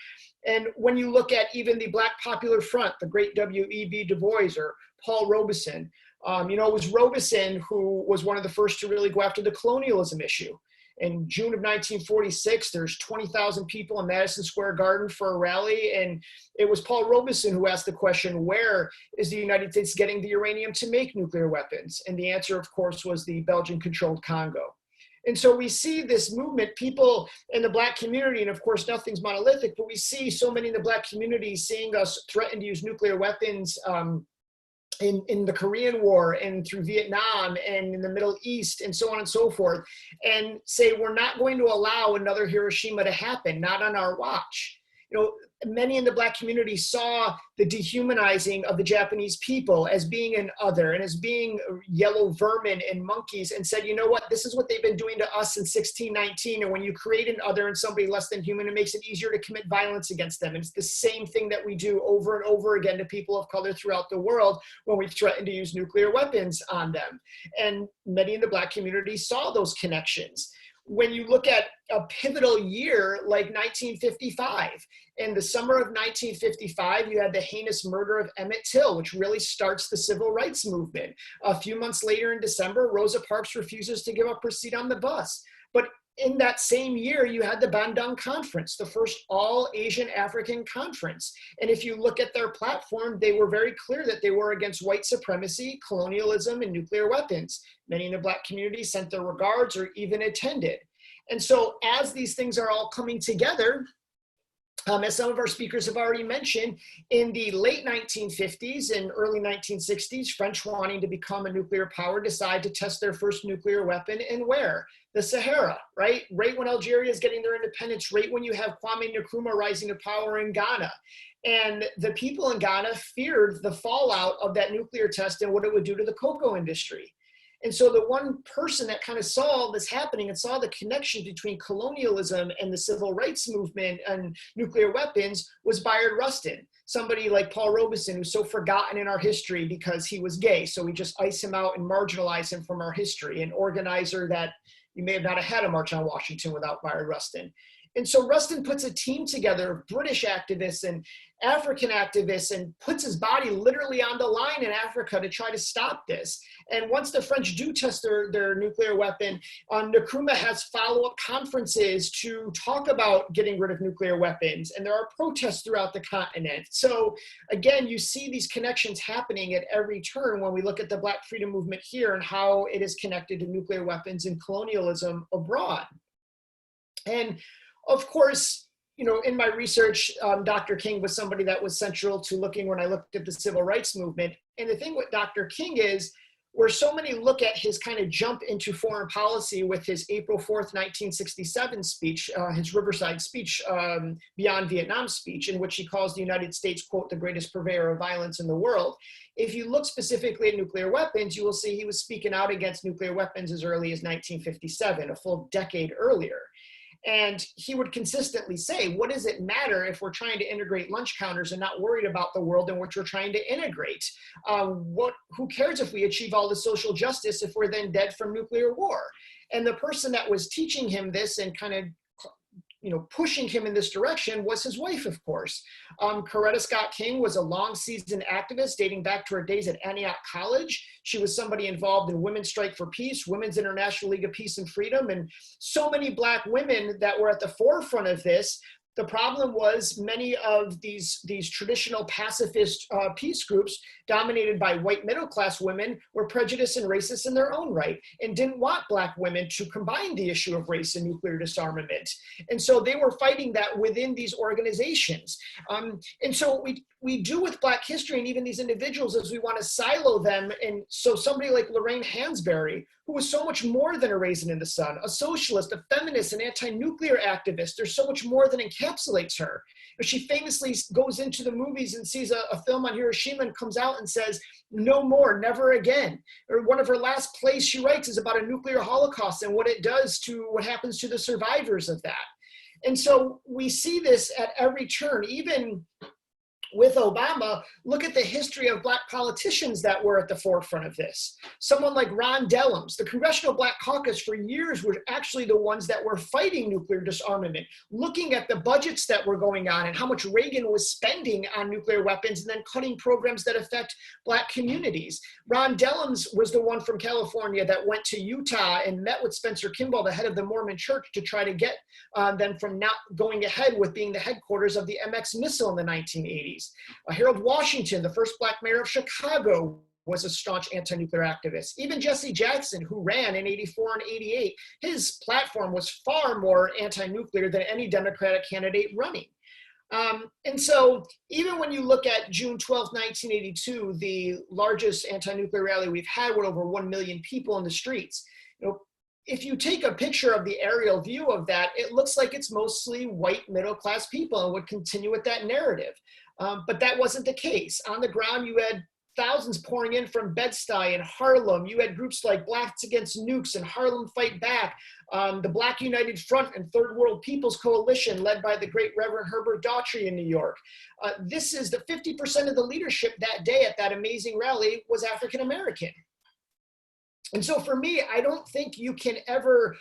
And when you look at even the Black Popular Front, the great W.E.B. Du Bois or Paul Robeson, it was Robeson who was one of the first to really go after the colonialism issue. In June of 1946, there's 20,000 people in Madison Square Garden for a rally. And it was Paul Robeson who asked the question, where is the United States getting the uranium to make nuclear weapons? And the answer, of course, was the Belgian-controlled Congo. And so we see this movement, people in the Black community, and of course nothing's monolithic, but we see so many in the Black community seeing us threaten to use nuclear weapons in the Korean War and through Vietnam and in the Middle East and so on and so forth, and say we're not going to allow another Hiroshima to happen, not on our watch. Many in the Black community saw the dehumanizing of the Japanese people as being an other and as being yellow vermin and monkeys, and said, you know what, this is what they've been doing to us since 1619. And when you create an other and somebody less than human, it makes it easier to commit violence against them. And it's the same thing that we do over and over again to people of color throughout the world when we threaten to use nuclear weapons on them. And many in the Black community saw those connections. When you look at a pivotal year like 1955, in the summer of 1955, you had the heinous murder of Emmett Till, which really starts the civil rights movement. A few months later in December, Rosa Parks refuses to give up her seat on the bus. But in that same year, you had the Bandung Conference, the first all-Asian African conference. And if you look at their platform, they were very clear that they were against white supremacy, colonialism, and nuclear weapons. Many in the Black community sent their regards or even attended. And so as these things are all coming together, as some of our speakers have already mentioned, in the late 1950s and early 1960s, French wanting to become a nuclear power decide to test their first nuclear weapon, and where? The Sahara, right? Right when Algeria is getting their independence, right when you have Kwame Nkrumah rising to power in Ghana. And the people in Ghana feared the fallout of that nuclear test and what it would do to the cocoa industry. And so the one person that kind of saw all this happening and saw the connection between colonialism and the civil rights movement and nuclear weapons was Bayard Rustin, somebody like Paul Robeson, who's so forgotten in our history because he was gay. So we just ice him out and marginalize him from our history, an organizer that you may have not had a March on Washington without Byron Rustin. And so Rustin puts a team together of British activists and African activists and puts his body literally on the line in Africa to try to stop this. And once the French do test their nuclear weapon, Nkrumah has follow-up conferences to talk about getting rid of nuclear weapons. And there are protests throughout the continent. So again, you see these connections happening at every turn when we look at the Black freedom movement here and how it is connected to nuclear weapons and colonialism abroad. And of course, you know, in my research, Dr. King was somebody that was central to looking when I looked at the civil rights movement. And the thing with Dr. King is, where so many look at his kind of jump into foreign policy with his April 4th, 1967 speech, his Riverside speech, Beyond Vietnam speech, in which he calls the United States, quote, the greatest purveyor of violence in the world. If you look specifically at nuclear weapons, you will see he was speaking out against nuclear weapons as early as 1957, a full decade earlier. And he would consistently say, what does it matter if we're trying to integrate lunch counters and not worried about the world in which we're trying to integrate? Who cares if we achieve all the social justice if we're then dead from nuclear war? And the person that was teaching him this and kind of, you know, pushing him in this direction was his wife, of course. Coretta Scott King was a long seasoned activist dating back to her days at Antioch College. She was somebody involved in Women's Strike for Peace, Women's International League of Peace and Freedom, and so many Black women that were at the forefront of this. The problem was many of these traditional pacifist peace groups dominated by white middle-class women were prejudiced and racist in their own right and didn't want Black women to combine the issue of race and nuclear disarmament. And so they were fighting that within these organizations. And so what we do with Black history and even these individuals is we want to silo them. And so somebody like Lorraine Hansberry, who was so much more than a raisin in the sun, a socialist, a feminist, an anti-nuclear activist. There's so much more that encapsulates her. She famously goes into the movies and sees a film on Hiroshima and comes out and says, no more, never again. Or one of her last plays she writes is about a nuclear holocaust and what it does to what happens to the survivors of that. And so we see this at every turn, even with Obama. Look at the history of Black politicians that were at the forefront of this. Someone like Ron Dellums, the Congressional Black Caucus for years were actually the ones that were fighting nuclear disarmament, looking at the budgets that were going on and how much Reagan was spending on nuclear weapons and then cutting programs that affect Black communities. Ron Dellums was the one from California that went to Utah and met with Spencer Kimball, the head of the Mormon Church, to try to get them from not going ahead with being the headquarters of the MX missile in the 1980s. Harold Washington, the first Black mayor of Chicago, was a staunch anti-nuclear activist. Even Jesse Jackson, who ran in '84 and '88, his platform was far more anti-nuclear than any Democratic candidate running. And so even when you look at June 12, 1982, the largest anti-nuclear rally we've had with over 1 million people in the streets, you know, if you take a picture of the aerial view of that, it looks like it's mostly white middle-class people and would continue with that narrative. But that wasn't the case. On the ground, you had thousands pouring in from Bed-Stuy and Harlem. You had groups like Blacks Against Nukes and Harlem Fight Back, the Black United Front and Third World People's Coalition, led by the great Reverend Herbert Daughtry in New York. This is the 50% of the leadership that day at that amazing rally was African American. And so for me, I don't think you can ever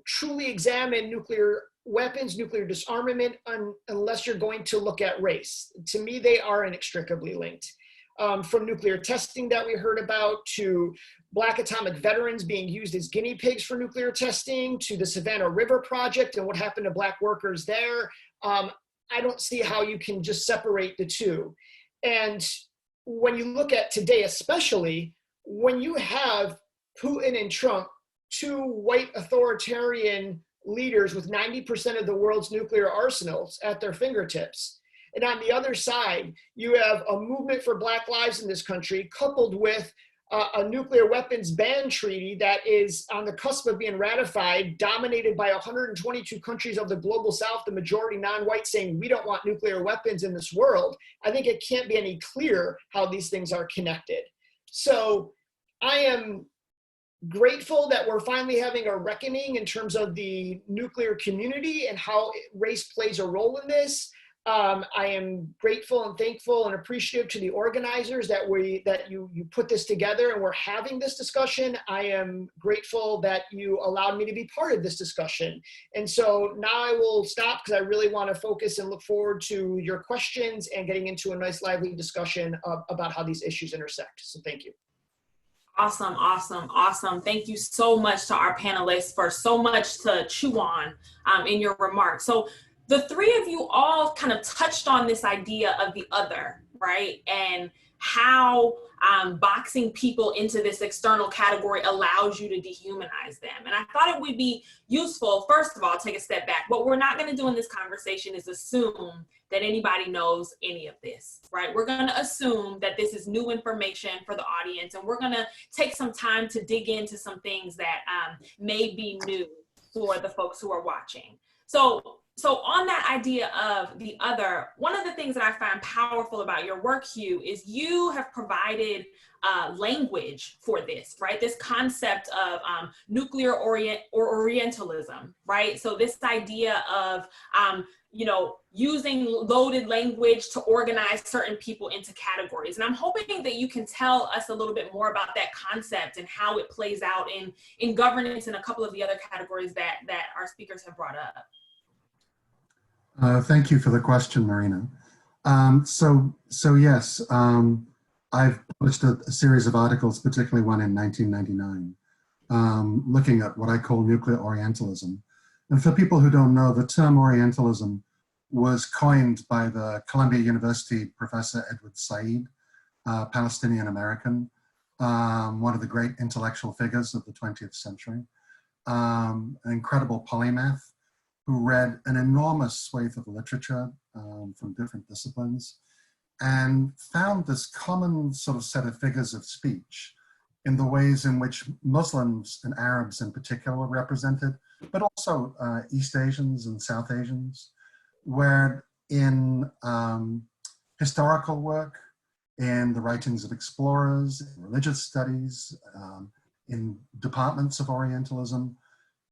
truly examine nuclear weapons, nuclear disarmament, unless you're going to look at race. To me, they are inextricably linked. From nuclear testing that we heard about, to Black atomic veterans being used as guinea pigs for nuclear testing, to the Savannah River Project and what happened to Black workers there, I don't see how you can just separate the two. And when you look at today, especially, when you have Putin and Trump, two white authoritarian leaders with 90% of the world's nuclear arsenals at their fingertips. And on the other side, you have a movement for Black lives in this country, coupled with a nuclear weapons ban treaty that is on the cusp of being ratified, dominated by 122 countries of the global South, the majority non-white, saying we don't want nuclear weapons in this world. I think it can't be any clearer how these things are connected. So I am grateful that we're finally having a reckoning in terms of the nuclear community and how race plays a role in this. I am grateful and thankful and appreciative to the organizers that you put this together and we're having this discussion. I am grateful that you allowed me to be part of this discussion. And so now I will stop because I really want to focus and look forward to your questions and getting into a nice lively discussion about how these issues intersect. So thank you. Awesome, awesome, awesome. Thank you so much to our panelists for so much to chew on in your remarks. So the three of you all kind of touched on this idea of the other, right? And how boxing people into this external category allows you to dehumanize them. And I thought it would be useful, first of all, take a step back. What we're not going to do in this conversation is assume that anybody knows any of this, right? We're going to assume that this is new information for the audience, and we're going to take some time to dig into some things that may be new for the folks who are watching. So on that idea of the other, one of the things that I find powerful about your work, Hugh, is you have provided language for this, right? This concept of nuclear Orientalism, right? So this idea of, using loaded language to organize certain people into categories. And I'm hoping that you can tell us a little bit more about that concept and how it plays out in governance and a couple of the other categories that our speakers have brought up. Thank you for the question, Marina. So yes, I've published a series of articles, particularly one in 1999, looking at what I call nuclear Orientalism. And for people who don't know, the term Orientalism was coined by the Columbia University professor Edward Said, Palestinian American, one of the great intellectual figures of the 20th century, an incredible polymath, who read an enormous swathe of literature from different disciplines and found this common sort of set of figures of speech in the ways in which Muslims and Arabs in particular were represented, but also East Asians and South Asians, where in historical work, in the writings of explorers, in religious studies, in departments of Orientalism,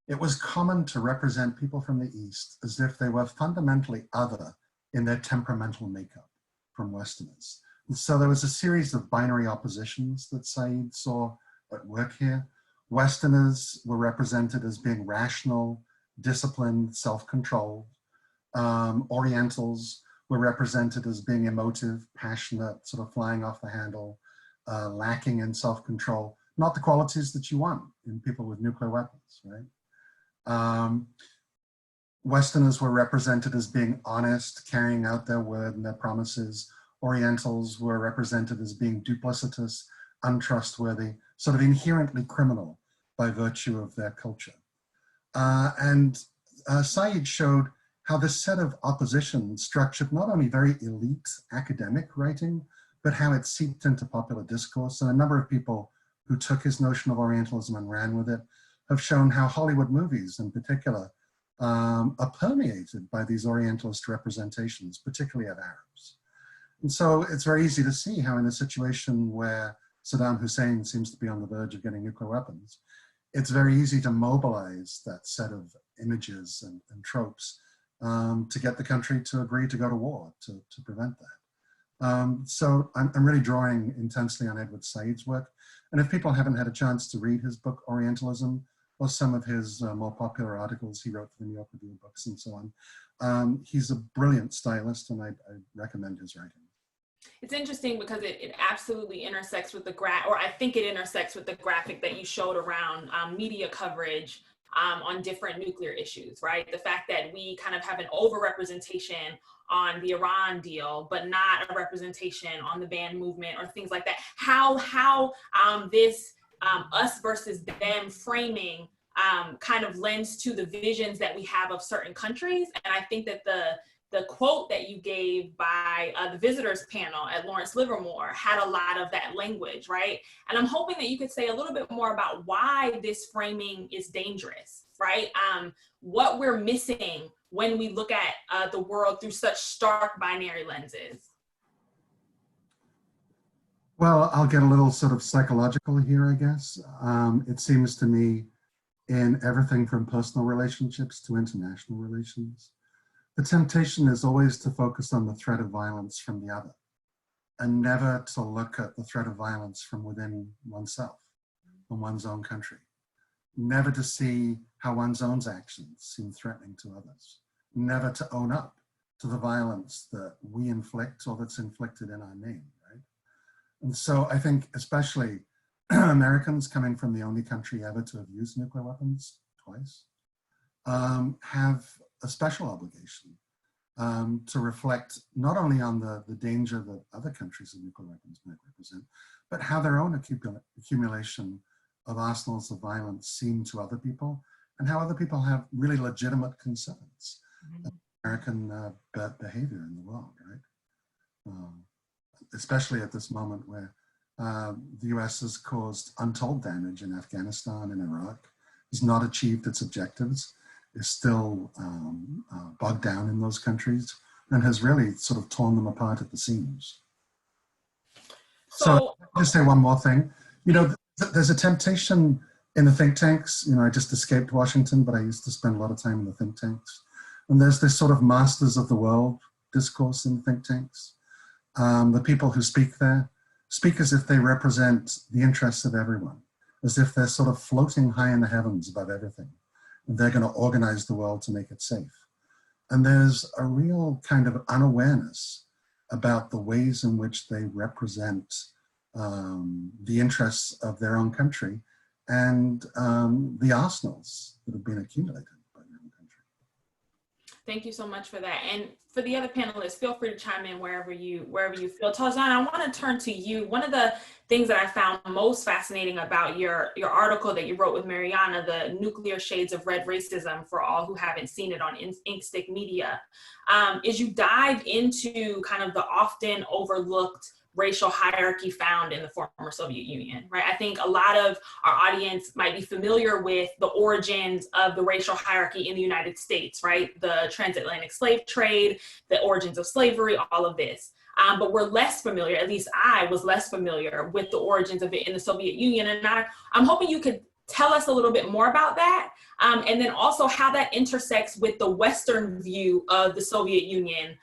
it was common to represent people from the East as if they were fundamentally other in their temperamental makeup from Westerners. And so there was a series of binary oppositions that Said saw at work here. Westerners were represented as being rational, disciplined, self-controlled. Orientals were represented as being emotive, passionate, sort of flying off the handle, lacking in self-control, not the qualities that you want in people with nuclear weapons, right? Westerners were represented as being honest, carrying out their word and their promises. Orientals were represented as being duplicitous, untrustworthy, sort of inherently criminal by virtue of their culture. Said showed how this set of opposition structured not only very elite academic writing, but how it seeped into popular discourse. And a number of people who took his notion of Orientalism and ran with it have shown how Hollywood movies in particular are permeated by these Orientalist representations, particularly of Arabs. And so it's very easy to see how in a situation where Saddam Hussein seems to be on the verge of getting nuclear weapons, it's very easy to mobilize that set of images and tropes to get the country to agree to go to war, to prevent that. So I'm really drawing intensely on Edward Said's work. And if people haven't had a chance to read his book, Orientalism, or some of his more popular articles he wrote for the New York Review of Books and so on, he's a brilliant stylist and I recommend his writing. It's interesting because it absolutely intersects with the I think it intersects with the graphic that you showed around media coverage on different nuclear issues, right? The fact that we kind of have an overrepresentation on the Iran deal, but not a representation on the ban movement or things like that. How this us versus them framing kind of lends to the visions that we have of certain countries. And I think that the quote that you gave by the visitors panel at Lawrence Livermore had a lot of that language, right? And I'm hoping that you could say a little bit more about why this framing is dangerous, right? What we're missing when we look at the world through such stark binary lenses. Well, I'll get a little sort of psychological here, I guess. It seems to me in everything from personal relationships to international relations, the temptation is always to focus on the threat of violence from the other, and never to look at the threat of violence from within oneself, from one's own country. Never to see how one's own actions seem threatening to others. Never to own up to the violence that we inflict or that's inflicted in our name, right? And so I think especially Americans, coming from the only country ever to have used nuclear weapons twice, have a special obligation to reflect not only on the danger that other countries of nuclear weapons might represent, but how their own accumulation of arsenals of violence seem to other people, and how other people have really legitimate concerns of American behavior in the world, right? Especially at this moment where the US has caused untold damage in Afghanistan and Iraq, has not achieved its objectives, is still bogged down in those countries, and has really sort of torn them apart at the seams. So I'll just say one more thing. You know, there's a temptation in the think tanks. You know, I just escaped Washington, but I used to spend a lot of time in the think tanks. And there's this sort of masters of the world discourse in the think tanks. The people who speak there speak as if they represent the interests of everyone, as if they're sort of floating high in the heavens above everything. And they're going to organize the world to make it safe. And there's a real kind of unawareness about the ways in which they represent the interests of their own country and the arsenals that have been accumulated by their own country. Thank you so much for that. And for the other panelists, feel free to chime in wherever you feel. Togzhan, I want to turn to you. One of the things that I found most fascinating about your article that you wrote with Mariana, The Nuclear Shades of Red Racism, for all who haven't seen it on Inkstick Media, is you dive into kind of the often overlooked racial hierarchy found in the former Soviet Union, right? I think a lot of our audience might be familiar with the origins of the racial hierarchy in the United States, right? The transatlantic slave trade, the origins of slavery, all of this. But we're less familiar, at least I was less familiar with the origins of it in the Soviet Union. And I'm hoping you could tell us a little bit more about that. And then also how that intersects with the Western view of the Soviet Union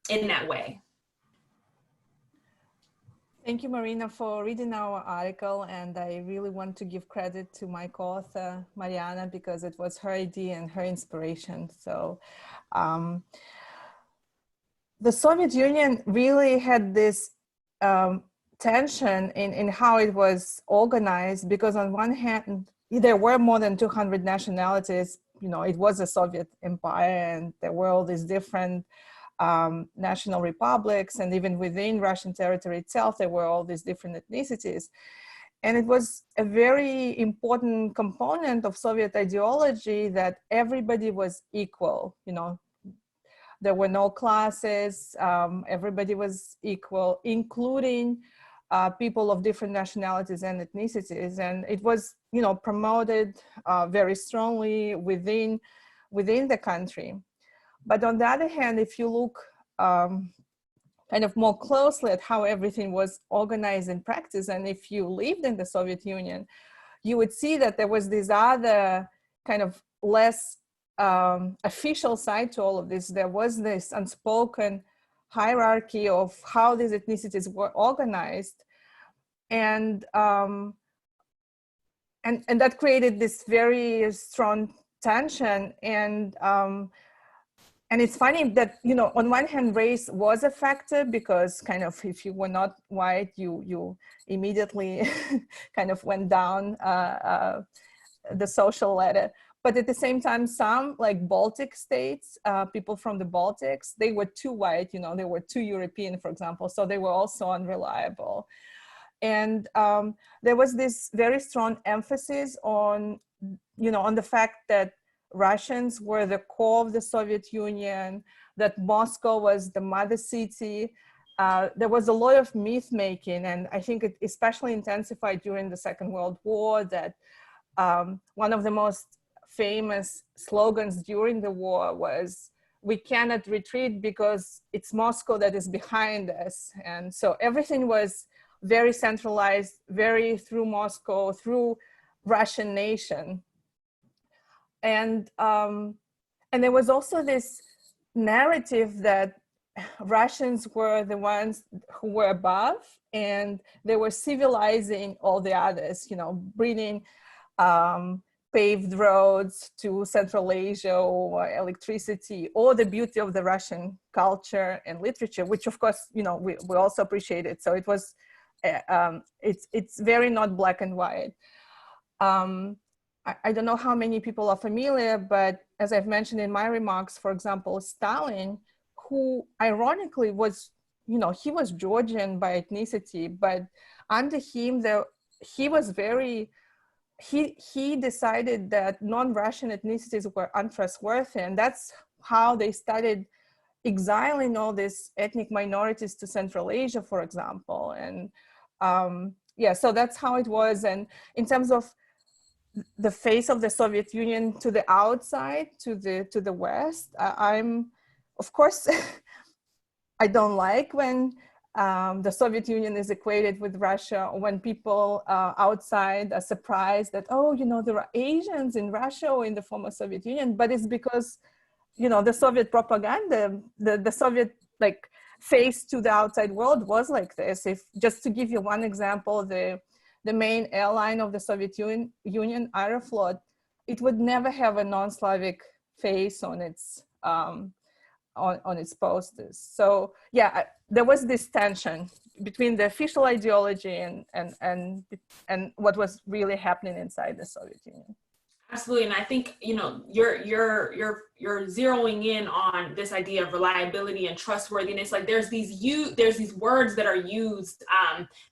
in that way. Thank you, Marina, for reading our article. And I really want to give credit to my co-author, Mariana, because it was her idea and her inspiration. So the Soviet Union really had this tension in how it was organized, because on one hand, there were more than 200 nationalities. You know, it was a Soviet empire, and there were all these different national republics, and even within Russian territory itself, there were all these different ethnicities. And it was a very important component of Soviet ideology that everybody was equal. You know, there were no classes, everybody was equal, including people of different nationalities and ethnicities. And it was, you know, promoted very strongly within the country. But on the other hand, if you look kind of more closely at how everything was organized in practice, and if you lived in the Soviet Union, you would see that there was this other kind of less official side to all of this. There was this unspoken hierarchy of how these ethnicities were organized, and that created this very strong tension. And it's funny that, you know, on one hand, race was a factor, because kind of if you were not white, you immediately kind of went down the social ladder. But at the same time, some like Baltic states, people from the Baltics, they were too white, you know, they were too European, for example, so they were also unreliable. And there was this very strong emphasis on, you know, on the fact that Russians were the core of the Soviet Union, that Moscow was the mother city. There was a lot of myth making, and I think it especially intensified during the Second World War, that one of the most famous slogans during the war was, "We cannot retreat because it's Moscow that is behind us." And so everything was very centralized, very through Moscow, through Russian nation. And there was also this narrative that Russians were the ones who were above, and they were civilizing all the others, you know, bringing paved roads to Central Asia, or electricity, or the beauty of the Russian culture and literature, which of course, you know, we also appreciated. So it was, it's very not black and white. I don't know how many people are familiar, but as I've mentioned in my remarks, for example, Stalin, who ironically was, you know, he was Georgian by ethnicity, but under him, he was very, he decided that non-Russian ethnicities were untrustworthy, and that's how they started exiling all these ethnic minorities to Central Asia, for example. And yeah, so that's how it was. And in terms of the face of the Soviet Union to the outside, to the West, I'm, of course, I don't like when the Soviet Union is equated with Russia, or when people outside are surprised that, oh, you know, there are Asians in Russia or in the former Soviet Union, but it's because, you know, the Soviet propaganda, the Soviet like face to the outside world was like this. If just to give you one example, the main airline of the Soviet Union, Aeroflot, it would never have a non-Slavic face on its on its posters. So yeah, there was this tension between the official ideology and what was really happening inside the Soviet Union. Absolutely, and I think, you know, you're zeroing in on this idea of reliability and trustworthiness. Like there's these words that are used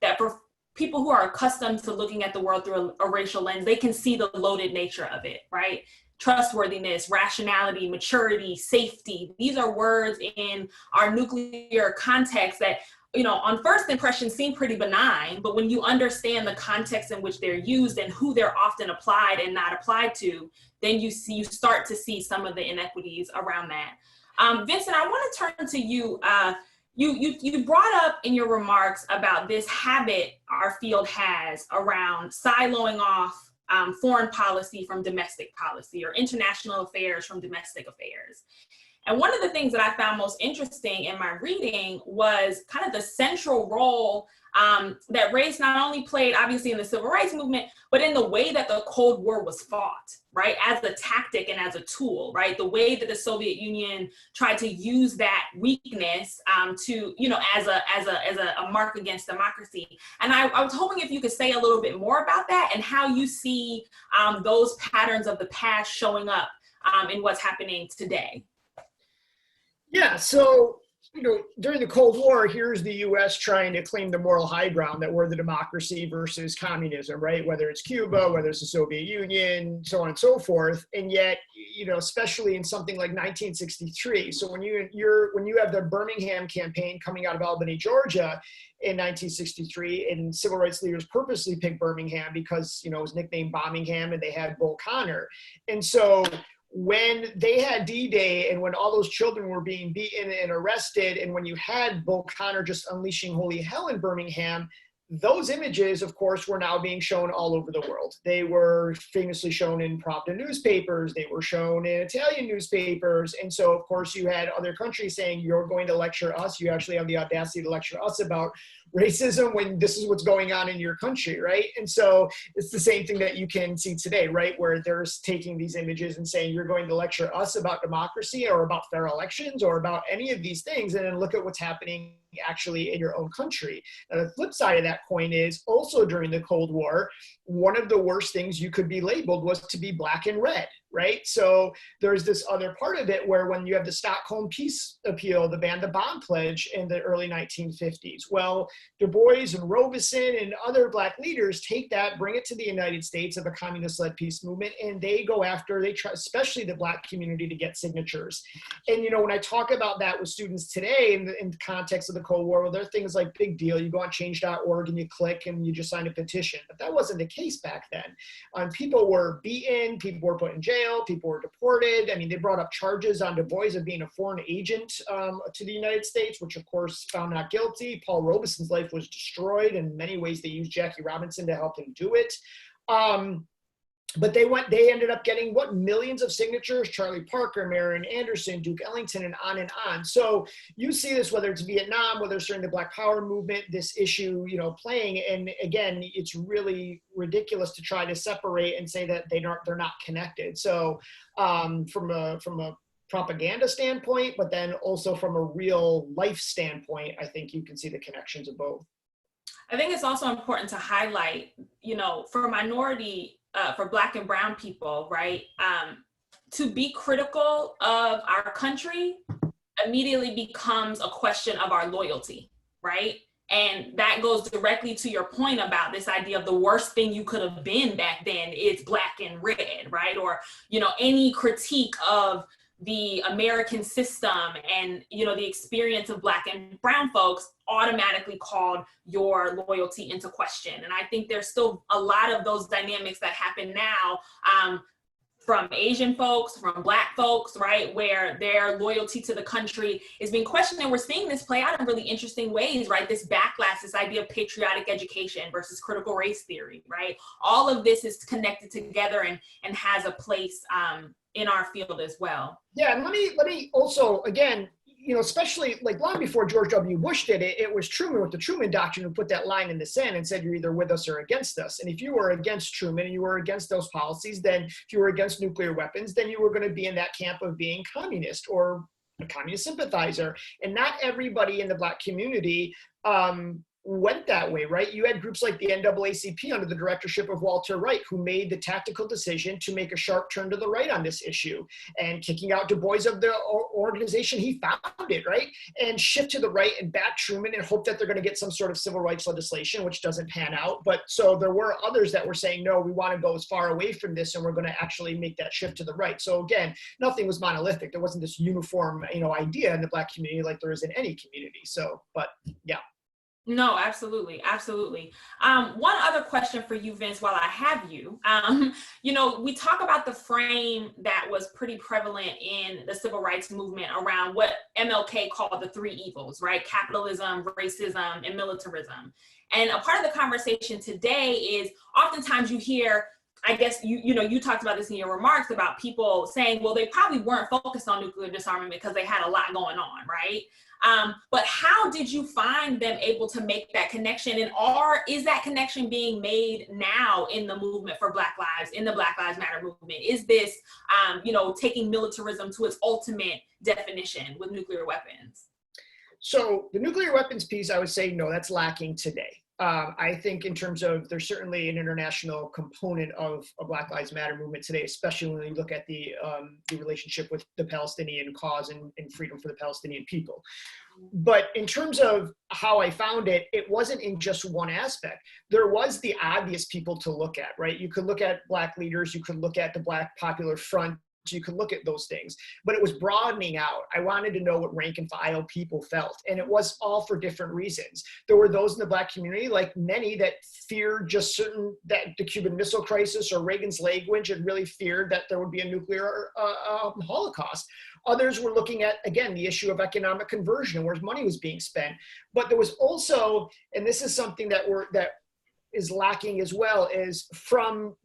that for people who are accustomed to looking at the world through a racial lens, they can see the loaded nature of it, right? Trustworthiness, rationality, maturity, safety. These are words in our nuclear context that, you know, on first impression seem pretty benign, but when you understand the context in which they're used and who they're often applied and not applied to, then you start to see some of the inequities around that. Vincent, I want to turn to you. You brought up in your remarks about this habit our field has around siloing off foreign policy from domestic policy, or international affairs from domestic affairs. And one of the things that I found most interesting in my reading was kind of the central role that race not only played, obviously, in the civil rights movement, but in the way that the Cold War was fought, right? As a tactic and as a tool, right? The way that the Soviet Union tried to use that weakness to, you know, as a mark against democracy. And I was hoping if you could say a little bit more about that and how you see those patterns of the past showing up in what's happening today. Yeah, so, you know, during the Cold War, here's the US trying to claim the moral high ground that we're the democracy versus communism, right? Whether it's Cuba, whether it's the Soviet Union, so on and so forth. And yet, you know, especially in something like 1963. So when you have the Birmingham campaign coming out of Albany, Georgia in 1963, and civil rights leaders purposely picked Birmingham because, you know, it was nicknamed Bombingham and they had Bull Connor. And so when they had D-Day and when all those children were being beaten and arrested, and when you had Bull Connor just unleashing holy hell in Birmingham, those images, of course, were now being shown all over the world. They were famously shown in Pravda newspapers. They were shown in Italian newspapers. And so, of course, you had other countries saying, you're going to lecture us. You actually have the audacity to lecture us about racism when this is what's going on in your country, right? And so it's the same thing that you can see today, right? Where they're taking these images and saying, you're going to lecture us about democracy or about fair elections or about any of these things, and then look at what's happening actually in your own country. Now, the flip side of that coin is also during the Cold War, one of the worst things you could be labeled was to be black and red, right? So there's this other part of it where when you have the Stockholm Peace Appeal, the ban the bomb pledge in the early 1950s, well, Du Bois and Robeson and other black leaders take that, bring it to the United States of a communist-led peace movement, and they go after, they try, especially the black community, to get signatures. And, you know, when I talk about that with students today in the context of the Cold War, well, there are things like big deal. You go on change.org and you click and you just sign a petition. But that wasn't the case back then. People were beaten, people were put in jail, people were deported. I mean, they brought up charges on Du Bois of being a foreign agent to the United States, which of course found not guilty. Paul Robeson's life was destroyed. In many ways, they used Jackie Robinson to help him do it. But they ended up getting what, millions of signatures, Charlie Parker, Marian Anderson, Duke Ellington, and on and on. So you see this, whether it's Vietnam, whether it's during the Black Power movement, this issue, you know, playing. And again, it's really ridiculous to try to separate and say that they're not connected. So from a propaganda standpoint, but then also from a real life standpoint, I think you can see the connections of both. I think it's also important to highlight, you know, for for Black and Brown people, right, to be critical of our country immediately becomes a question of our loyalty, right? And that goes directly to your point about this idea of the worst thing you could have been back then is Black and red, right? Or, you know, any critique of the American system and, you know, the experience of Black and Brown folks automatically called your loyalty into question. And I think there's still a lot of those dynamics that happen now from Asian folks, from Black folks, right, where their loyalty to the country is being questioned. And we're seeing this play out in really interesting ways, right? This backlash, this idea of patriotic education versus critical race theory, right? All of this is connected together and has a place in our field as well. Yeah, and let me also, again, you know, especially like long before George W. Bush did it, it was Truman with the Truman Doctrine who put that line in the sand and said, you're either with us or against us. And if you were against Truman and you were against those policies, then if you were against nuclear weapons, then you were going to be in that camp of being communist or a communist sympathizer. And not everybody in the Black community went that way, right? You had groups like the NAACP under the directorship of Walter Wright, who made the tactical decision to make a sharp turn to the right on this issue and kicking out Du Bois of the organization he founded, right? And shift to the right and back Truman and hope that they're going to get some sort of civil rights legislation, which doesn't pan out. But so there were others that were saying, no, we want to go as far away from this and we're going to actually make that shift to the right. So again, nothing was monolithic. There wasn't this uniform, you know, idea in the Black community like there is in any community. So, but yeah. No, absolutely. Absolutely. One other question for you, Vince, while I have you, you know, we talk about the frame that was pretty prevalent in the civil rights movement around what MLK called the three evils, right? Capitalism, racism, and militarism. And a part of the conversation today is oftentimes you hear, I guess, you know, you talked about this in your remarks about people saying, well, they probably weren't focused on nuclear disarmament because they had a lot going on, right? But how did you find them able to make that connection? And is that connection being made now in the movement for Black Lives, in the Black Lives Matter movement? Is this, you know, taking militarism to its ultimate definition with nuclear weapons? So the nuclear weapons piece, I would say, no, that's lacking today. I think in terms of, there's certainly an international component of a Black Lives Matter movement today, especially when you look at the relationship with the Palestinian cause and freedom for the Palestinian people. But in terms of how I found it, it wasn't in just one aspect. There was the obvious people to look at, right? You could look at Black leaders, you could look at the Black Popular Front, you could look at those things, but it was broadening out. I wanted to know what rank and file people felt, and it was all for different reasons. There were those in the Black community, like many, that feared just that the Cuban Missile Crisis or Reagan's language, and really feared that there would be a nuclear holocaust. Others were looking at, again, the issue of economic conversion and where money was being spent. But there was also, and this is something that is lacking as well, is from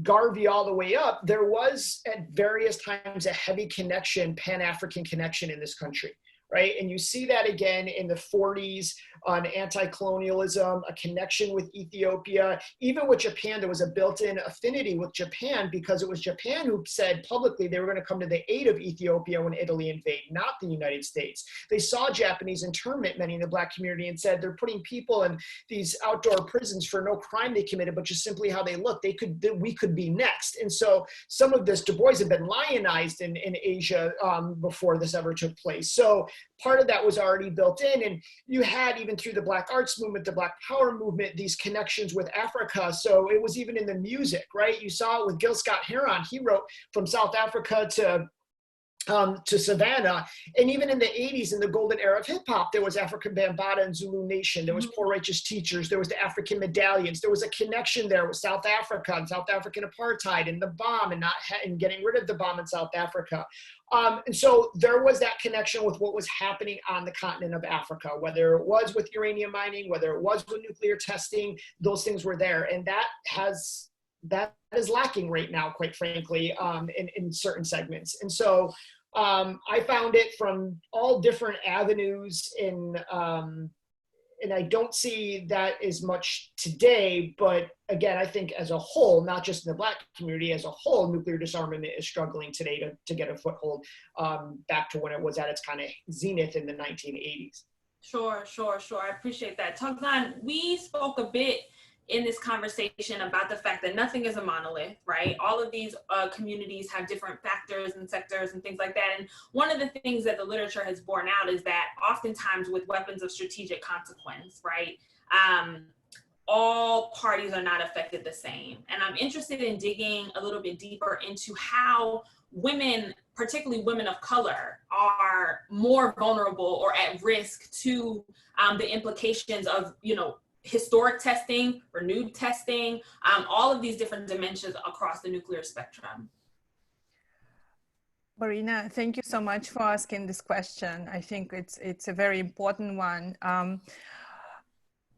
Garvey all the way up, there was at various times a heavy connection, Pan-African connection in this country, right? And you see that again in the 40s on anti-colonialism, a connection with Ethiopia, even with Japan. There was a built-in affinity with Japan because it was Japan who said publicly they were going to come to the aid of Ethiopia when Italy invaded, not the United States. They saw Japanese internment, many in the Black community, and said they're putting people in these outdoor prisons for no crime they committed, but just simply how they look. We could be next. And so some of this, Du Bois had been lionized in Asia before this ever took place. So part of that was already built in. And you had, even through the Black arts movement, the Black power movement, these connections with Africa. So it was even in the music, right? You saw it with Gil Scott-Heron. He wrote from South Africa to Savannah. And even in the 80s, in the golden era of hip hop, there was African Bambaataa and Zulu Nation. There was Poor Righteous Teachers. There was the African Medallions. There was a connection there with South Africa and South African apartheid and the bomb and getting rid of the bomb in South Africa. And so there was that connection with what was happening on the continent of Africa, whether it was with uranium mining, whether it was with nuclear testing, those things were there. And that has that is lacking right now, quite frankly, in certain segments. And so I found it from all different avenues and I don't see that as much today, but again, I think as a whole, not just in the Black community, as a whole, nuclear disarmament is struggling today to get a foothold back to when it was at its kind of zenith in the 1980s. Sure. I appreciate that. Togzhan, we spoke a bit in this conversation about the fact that nothing is a monolith, right? All of these communities have different factors and sectors and things like that. And one of the things that the literature has borne out is that oftentimes with weapons of strategic consequence, right? All parties are not affected the same. And I'm interested in digging a little bit deeper into how women, particularly women of color, are more vulnerable or at risk to the implications of, historic testing, renewed testing, all of these different dimensions across the nuclear spectrum. Marina, thank you so much for asking this question. I think it's a very important one.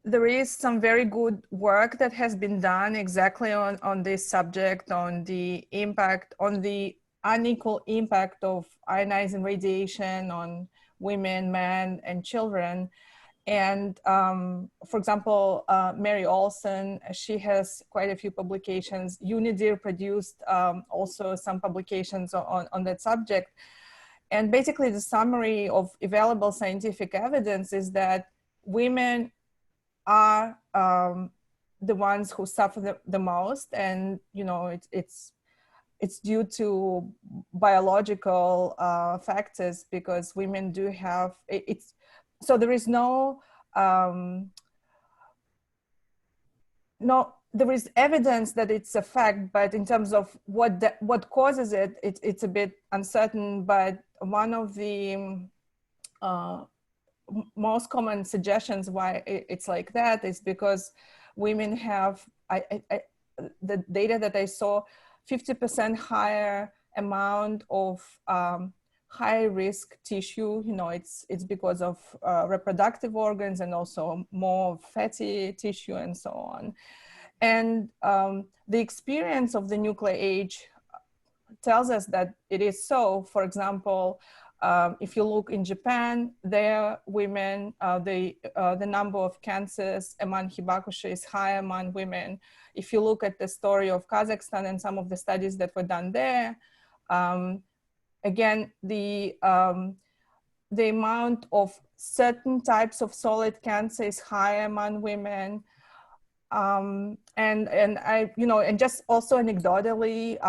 There is some very good work that has been done exactly on this subject, on the impact, on the unequal impact of ionizing radiation on women, men, and children. And for example, Mary Olson, she has quite a few publications. UNIDIR produced also some publications on that subject. And basically the summary of available scientific evidence is that women are the ones who suffer the most. And, it's due to biological factors, because women do have, so there is there is evidence that it's a fact, but in terms of what causes it, it's a bit uncertain. But one of the most common suggestions why it's like that is because women have, the data that I saw, 50% higher amount of high risk tissue. It's because of reproductive organs and also more fatty tissue and so on. And the experience of the nuclear age tells us that it is so. For example, if you look in Japan, there women, the number of cancers among hibakusha is higher among women. If you look at the story of Kazakhstan and some of the studies that were done there, again, the amount of certain types of solid cancer is higher among women. And just also anecdotally,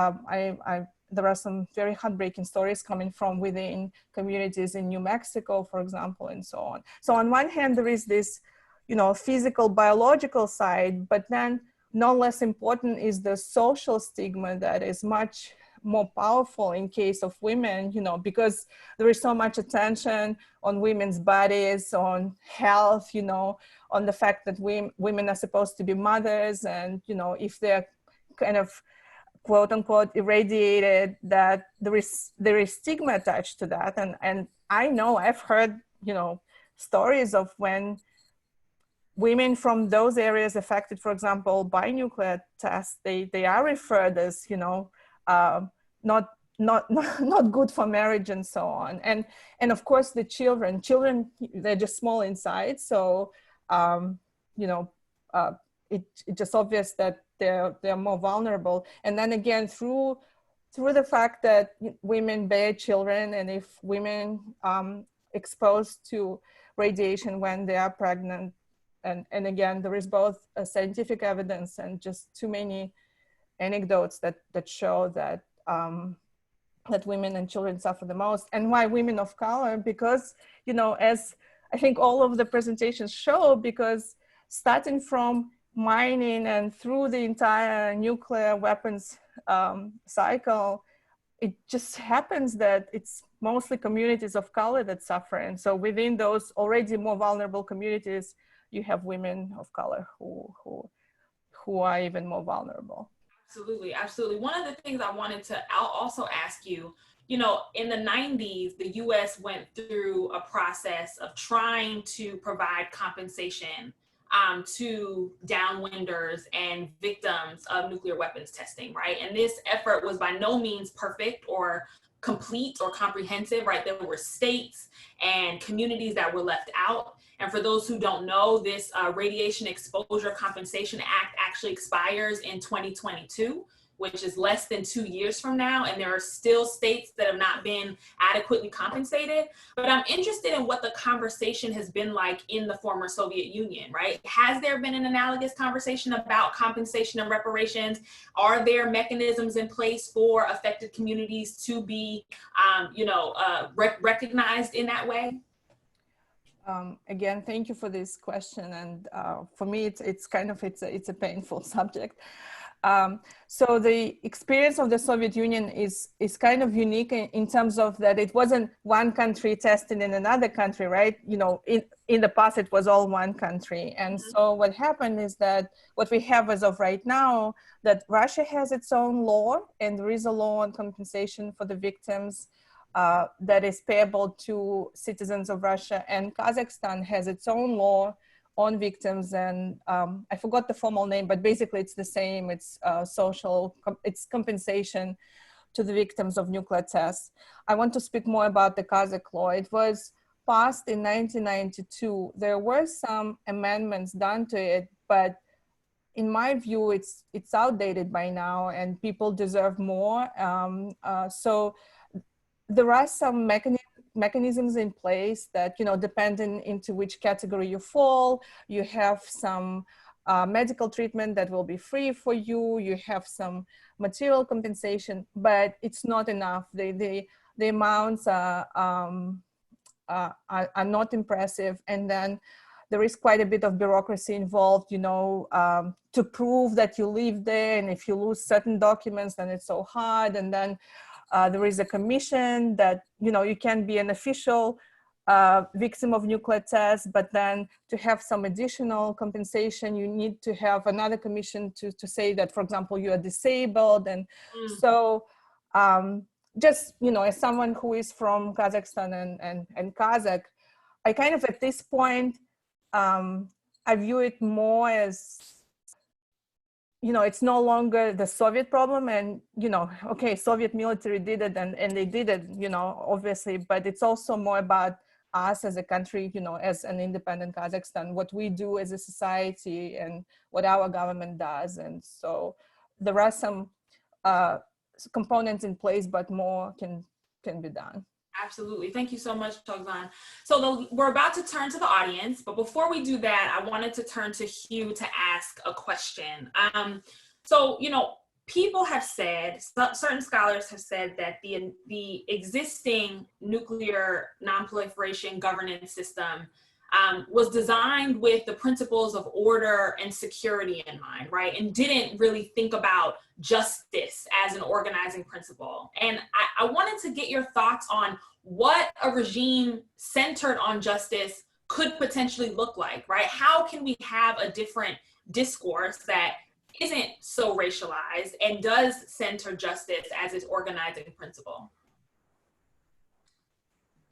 there are some very heartbreaking stories coming from within communities in New Mexico, for example, and so on. So on one hand, there is this, physical, biological side, but then no less important is the social stigma that is much more powerful in case of women, because there is so much attention on women's bodies, on health, on the fact that women are supposed to be mothers, and, if they're kind of quote unquote irradiated, that there is stigma attached to that. And I know I've heard, stories of when women from those areas affected, for example, by nuclear tests, they are referred as, not good for marriage and so on. And of course the children, they're just small inside. So, it's just obvious that they're more vulnerable. And then again, through the fact that women bear children, and if women exposed to radiation when they are pregnant, and again, there is both scientific evidence and just too many anecdotes that show that that women and children suffer the most. And why women of color? Because, as I think all of the presentations show, because starting from mining and through the entire nuclear weapons cycle, it just happens that it's mostly communities of color that suffer. And so within those already more vulnerable communities, you have women of color who are even more vulnerable. Absolutely. One of the things I'll also ask you, in the 90s, the US went through a process of trying to provide compensation to downwinders and victims of nuclear weapons testing, right? And this effort was by no means perfect or complete or comprehensive, right? There were states and communities that were left out. And for those who don't know, this Radiation Exposure Compensation Act actually expires in 2022, which is less than 2 years from now. And there are still states that have not been adequately compensated. But I'm interested in what the conversation has been like in the former Soviet Union, right? Has there been an analogous conversation about compensation and reparations? Are there mechanisms in place for affected communities to be, recognized in that way? Again, thank you for this question. And for me, it's a painful subject. So the experience of the Soviet Union is kind of unique in terms of that it wasn't one country testing in another country, right? You know, in the past, it was all one country. And so what happened is that what we have as of right now, that Russia has its own law, and there is a law on compensation for the victims that is payable to citizens of Russia, and Kazakhstan has its own law on victims, and I forgot the formal name, but basically it's the same. It's it's compensation to the victims of nuclear tests. I want to speak more about the Kazakh law. It was passed in 1992. There were some amendments done to it, but in my view, it's outdated by now, and people deserve more. So there are some mechanisms in place that, you know, depending into which category you fall, you have some medical treatment that will be free for you, you have some material compensation, but it's not enough. The amounts are not impressive. And then there is quite a bit of bureaucracy involved, you know, to prove that you live there. And if you lose certain documents, then it's so hard. And then there is a commission that, you know, you can be an official victim of nuclear tests, but then to have some additional compensation, you need to have another commission to say that, for example, you are disabled. And so just, you know, as someone who is from Kazakhstan and Kazakh, I kind of at this point, I view it more as, you know, it's no longer the Soviet problem, and, you know, okay, Soviet military did it and they did it, you know, obviously, but it's also more about us as a country, you know, as an independent Kazakhstan, what we do as a society and what our government does. And so there are some components in place, but more can be done. Absolutely. Thank you so much, Togzhan. So we're about to turn to the audience, but before we do that, I wanted to turn to Hugh to ask a question. So, you know, people have said, certain scholars have said that the existing nuclear non-proliferation governance system was designed with the principles of order and security in mind, right? And didn't really think about justice as an organizing principle. And I wanted to get your thoughts on what a regime centered on justice could potentially look like, right? How can we have a different discourse that isn't so racialized and does center justice as its organizing principle?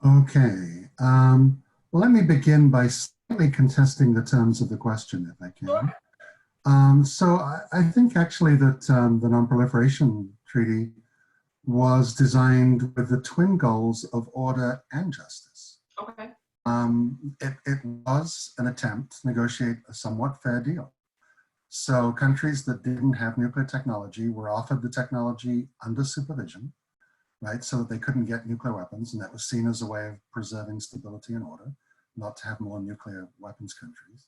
Okay. Well, let me begin by slightly contesting the terms of the question, if I can. Sure. So I think actually that the Non-Proliferation Treaty was designed with the twin goals of order and justice. Okay. It was an attempt to negotiate a somewhat fair deal. So countries that didn't have nuclear technology were offered the technology under supervision, right, so that they couldn't get nuclear weapons, and that was seen as a way of preserving stability and order, not to have more nuclear weapons countries.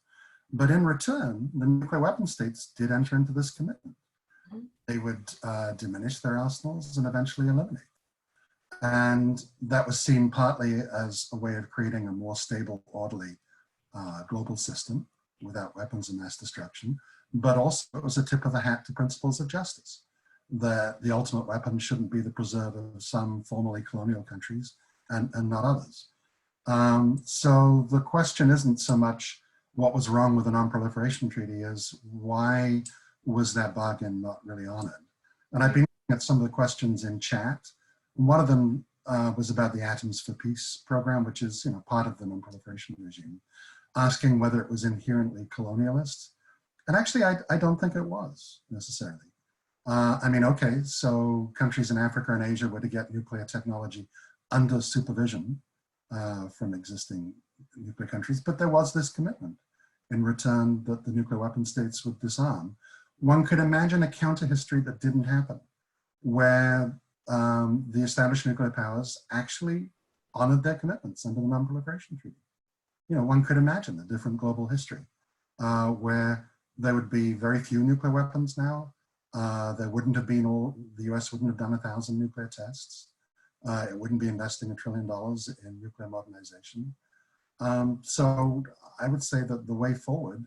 But in return, the nuclear weapon states did enter into this commitment. They would diminish their arsenals and eventually eliminate. And that was seen partly as a way of creating a more stable, orderly global system without weapons of mass destruction, but also it was a tip of the hat to principles of justice, that the ultimate weapon shouldn't be the preserve of some formerly colonial countries and not others. So the question isn't so much what was wrong with the Non-Proliferation Treaty as why was that bargain not really honored? And I've been looking at some of the questions in chat. One of them was about the Atoms for Peace program, which is, you know, part of the non-proliferation regime. asking whether it was inherently colonialist. And actually, I don't think it was necessarily. I mean, okay, so countries in Africa and Asia were to get nuclear technology under supervision from existing nuclear countries, but there was this commitment in return that the nuclear weapon states would disarm. One could imagine a counter history that didn't happen, where the established nuclear powers actually honored their commitments under the Non-Proliferation Treaty. You know, one could imagine a different global history where there would be very few nuclear weapons now. There wouldn't have been the US wouldn't have done 1,000 nuclear tests. It wouldn't be investing $1 trillion in nuclear modernization. So I would say that the way forward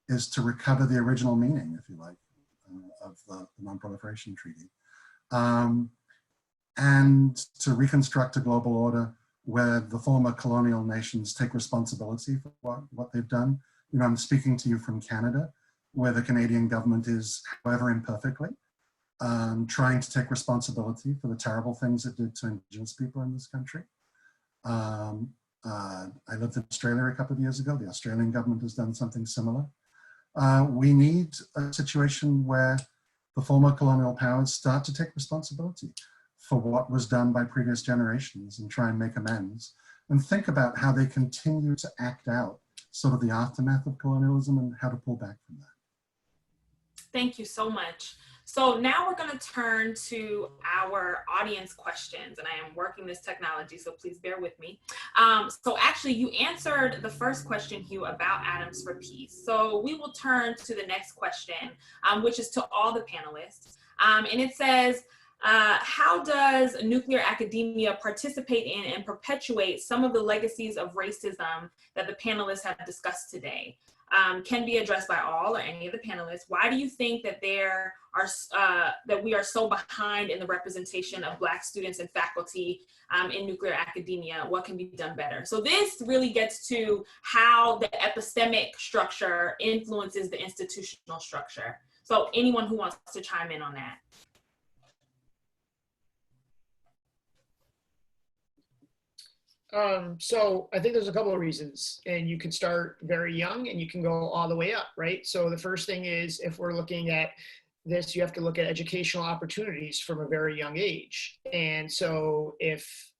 is to recover the original meaning, if you like, of the Non-Proliferation Treaty. And to reconstruct a global order where the former colonial nations take responsibility for what they've done. You know, I'm speaking to you from Canada, where the Canadian government is, however imperfectly, trying to take responsibility for the terrible things it did to Indigenous people in this country. I lived in Australia a couple of years ago. The Australian government has done something similar. We need a situation where the former colonial powers start to take responsibility for what was done by previous generations and try and make amends and think about how they continue to act out sort of the aftermath of colonialism and how to pull back from that. Thank you so much. So now we're going to turn to our audience questions, and I am working this technology, so please bear with me. So actually, you answered the first question, Hugh, about atoms for peace. So we will turn to the next question, which is to all the panelists. And it says, how does nuclear academia participate in and perpetuate some of the legacies of racism that the panelists have discussed today? Can be addressed by all or any of the panelists. Why do you think that that we are so behind in the representation of Black students and faculty in nuclear academia? What can be done better? So this really gets to how the epistemic structure influences the institutional structure. So anyone who wants to chime in on that. So I think there's a couple of reasons, and you can start very young and you can go all the way up, right? So the first thing is, if we're looking at this, you have to look at educational opportunities from a very young age. And so if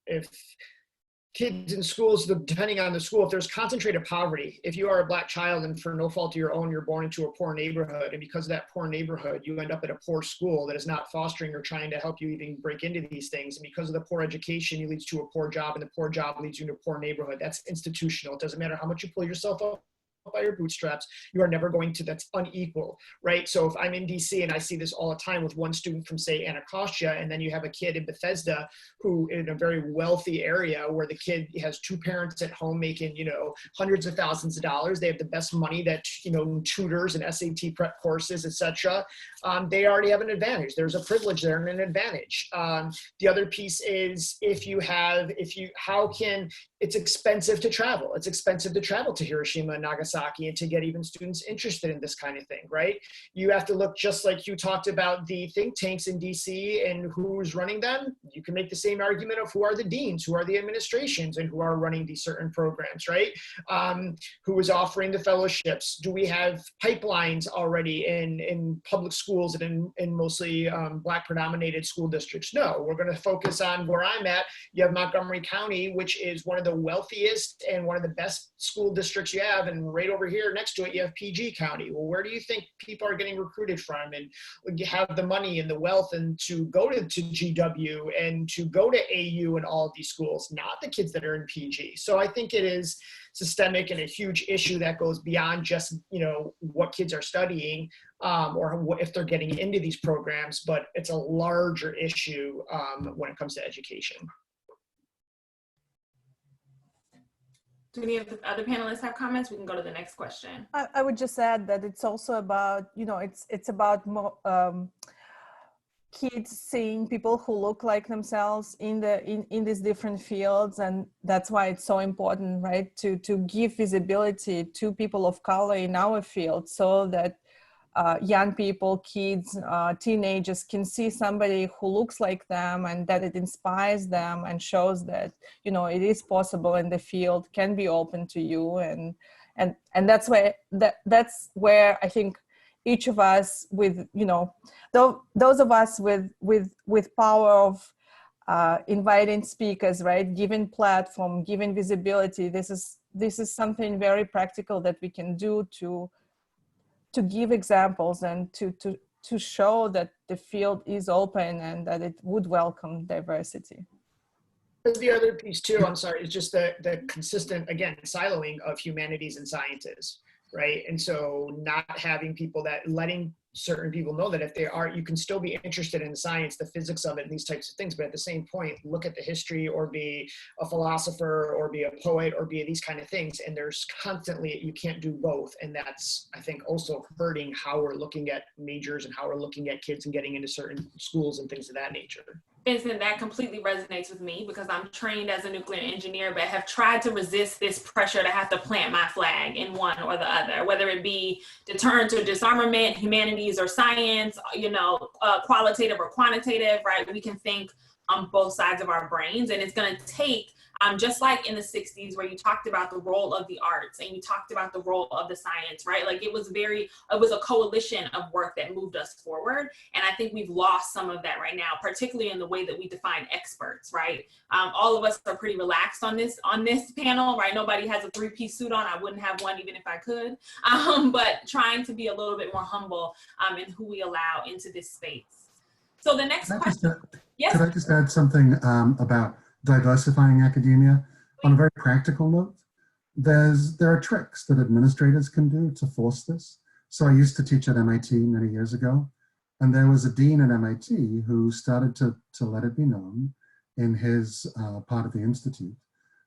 kids in schools, depending on the school, if there's concentrated poverty, if you are a Black child and for no fault of your own, you're born into a poor neighborhood, and because of that poor neighborhood, you end up at a poor school that is not fostering or trying to help you even break into these things. And because of the poor education, you leads to a poor job, and the poor job leads you to a poor neighborhood. That's institutional. It doesn't matter how much you pull yourself up by your bootstraps, you are never going to, that's unequal, right? So if I'm in DC and I see this all the time with one student from, say, Anacostia, and then you have a kid in Bethesda who in a very wealthy area where the kid has two parents at home making, you know, hundreds of thousands of dollars, they have the best money, that, you know, tutors and SAT prep courses, etc. They already have an advantage. There's a privilege there and an advantage. The other piece is it's expensive to travel. It's expensive to travel to Hiroshima and Nagasaki and to get even students interested in this kind of thing, right? You have to look, just like you talked about the think tanks in DC and who's running them. You can make the same argument of who are the deans, who are the administrations, and who are running these certain programs, right? Who is offering the fellowships? Do we have pipelines already in public schools and in mostly Black predominated school districts? No, we're going to focus on where I'm at. You have Montgomery County, which is one of the wealthiest and one of the best school districts you have, and right over here next to it you have PG County. Well, where do you think people are getting recruited from, and you have the money and the wealth and to go to GW and to go to AU and all of these schools, not the kids that are in PG. So I think it is systemic and a huge issue that goes beyond just, you know, what kids are studying or if they're getting into these programs, but it's a larger issue when it comes to education. Do any of the other panelists have comments? We can go to the next question. I would just add that it's also about, you know, it's about more, kids seeing people who look like themselves in these different fields, and that's why it's so important, right, to give visibility to people of color in our field, so that young people, kids, teenagers can see somebody who looks like them, and that it inspires them and shows that, you know, it is possible and the field can be open to you, and And that's where I think each of us with, those of us with power of inviting speakers, right, giving platform, giving visibility, this is something very practical that we can do to give examples and to show that the field is open and that it would welcome diversity. The other piece too, I'm sorry, is just the consistent, again, siloing of humanities and sciences, right? And so not having people letting certain people know that if they are, you can still be interested in science, the physics of it, and these types of things, but at the same point, look at the history or be a philosopher or be a poet or be these kind of things. And there's constantly, you can't do both. And that's, I think, also hurting how we're looking at majors and how we're looking at kids and getting into certain schools and things of that nature. Vincent, that completely resonates with me because I'm trained as a nuclear engineer, but have tried to resist this pressure to have to plant my flag in one or the other, whether it be deterrence or disarmament, humanities or science, qualitative or quantitative, right? We can think on both sides of our brains, and it's going to take, just like in the 60s where you talked about the role of the arts and you talked about the role of the science, right? Like it was a coalition of work that moved us forward. And I think we've lost some of that right now, particularly in the way that we define experts, right? All of us are pretty relaxed on this panel, right? Nobody has a three-piece suit on. I wouldn't have one even if I could, but trying to be a little bit more humble in who we allow into this space. So the next question. Yes? Could I just add something about diversifying academia? On a very practical note, there are tricks that administrators can do to force this. So I used to teach at MIT many years ago, and there was a dean at MIT who started to let it be known in his part of the institute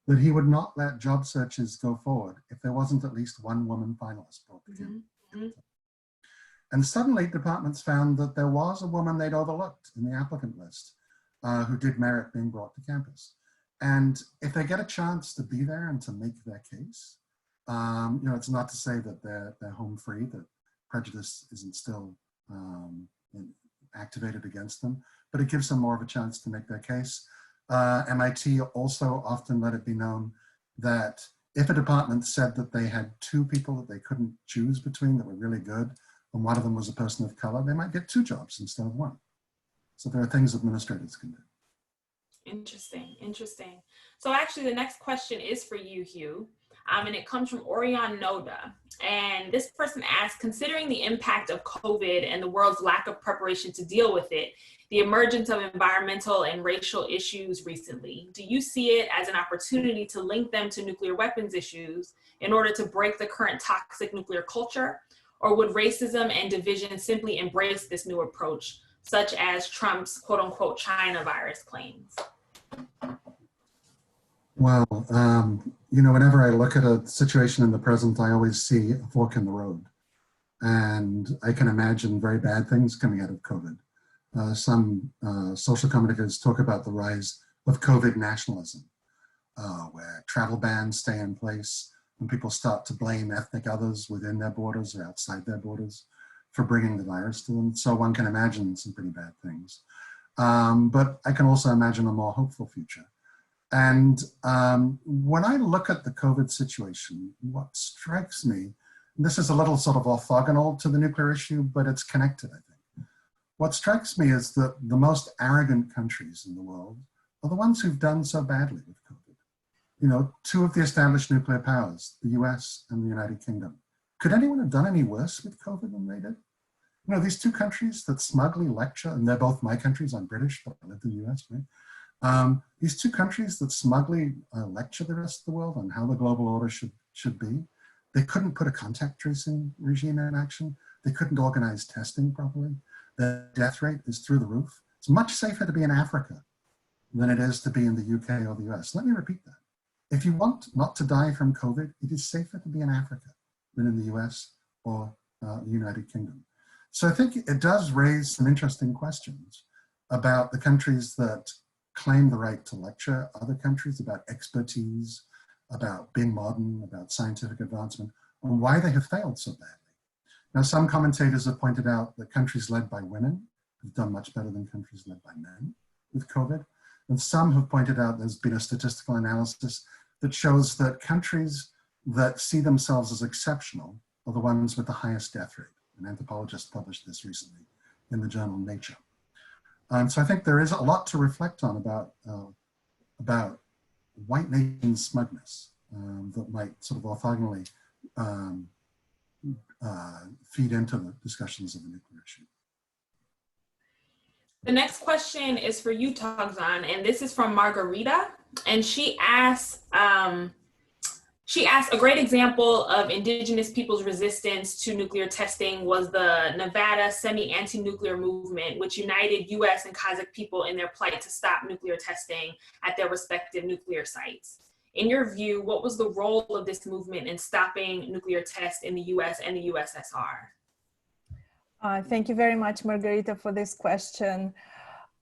that he would not let job searches go forward if there wasn't at least one woman finalist brought together. And suddenly departments found that there was a woman they'd overlooked in the applicant list who did merit being brought to campus. And if they get a chance to be there and to make their case, it's not to say that they're home free, that prejudice isn't still activated against them, but it gives them more of a chance to make their case. MIT also often let it be known that if a department said that they had two people that they couldn't choose between that were really good, and one of them was a person of color, they might get two jobs instead of one. So there are things administrators can do. Interesting. So actually the next question is for you, Hugh, and it comes from Orion Noda. And this person asks, considering the impact of COVID and the world's lack of preparation to deal with it, the emergence of environmental and racial issues recently, do you see it as an opportunity to link them to nuclear weapons issues in order to break the current toxic nuclear culture? Or would racism and division simply embrace this new approach, such as Trump's quote unquote China virus claims? Well, whenever I look at a situation in the present, I always see a fork in the road. And I can imagine very bad things coming out of COVID. Some social commentators talk about the rise of COVID nationalism, where travel bans stay in place and people start to blame ethnic others within their borders or outside their borders for bringing the virus to them. So one can imagine some pretty bad things. But I can also imagine a more hopeful future. And when I look at the COVID situation, what strikes me, and this is a little sort of orthogonal to the nuclear issue, but it's connected, I think. What strikes me is that the most arrogant countries in the world are the ones who've done so badly with COVID. Two of the established nuclear powers, the US and the United Kingdom. Could anyone have done any worse with COVID than they did? These two countries that smugly lecture, and they're both my countries, I'm British, but I lived in the US, right? These two countries that smugly lecture the rest of the world on how the global order should be. They couldn't put a contact tracing regime in action. They couldn't organize testing properly. The death rate is through the roof. It's much safer to be in Africa than it is to be in the UK or the US. Let me repeat that. If you want not to die from COVID, it is safer to be in Africa than in the US or the United Kingdom. So I think it does raise some interesting questions about the countries that claim the right to lecture other countries about expertise, about being modern, about scientific advancement, and why they have failed so badly. Now, some commentators have pointed out that countries led by women have done much better than countries led by men with COVID. And some have pointed out there's been a statistical analysis that shows that countries that see themselves as exceptional are the ones with the highest death rate. An anthropologist published this recently in the journal Nature. So I think there is a lot to reflect on about white nation smugness that might sort of orthogonally feed into the discussions of the nuclear issue. The next question is for you, Togzhan, and this is from Margarita, and she asks, a great example of indigenous people's resistance to nuclear testing was the Nevada semi-anti-nuclear movement, which united US and Kazakh people in their plight to stop nuclear testing at their respective nuclear sites. In your view, what was the role of this movement in stopping nuclear tests in the US and the USSR? Thank you very much, Margarita, for this question.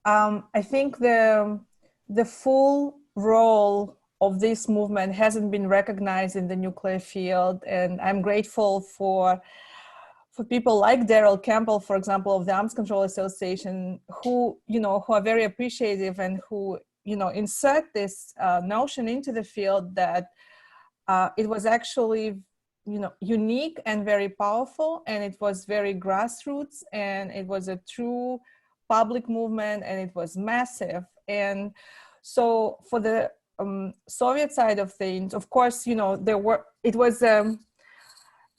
I think the full role of this movement hasn't been recognized in the nuclear field, and I'm grateful for people like Daryl Campbell, for example, of the Arms Control Association, who are very appreciative and who insert this notion into the field that it was actually unique and very powerful, and it was very grassroots, and it was a true public movement, and it was massive. And so for the Soviet side of things, of course, it was a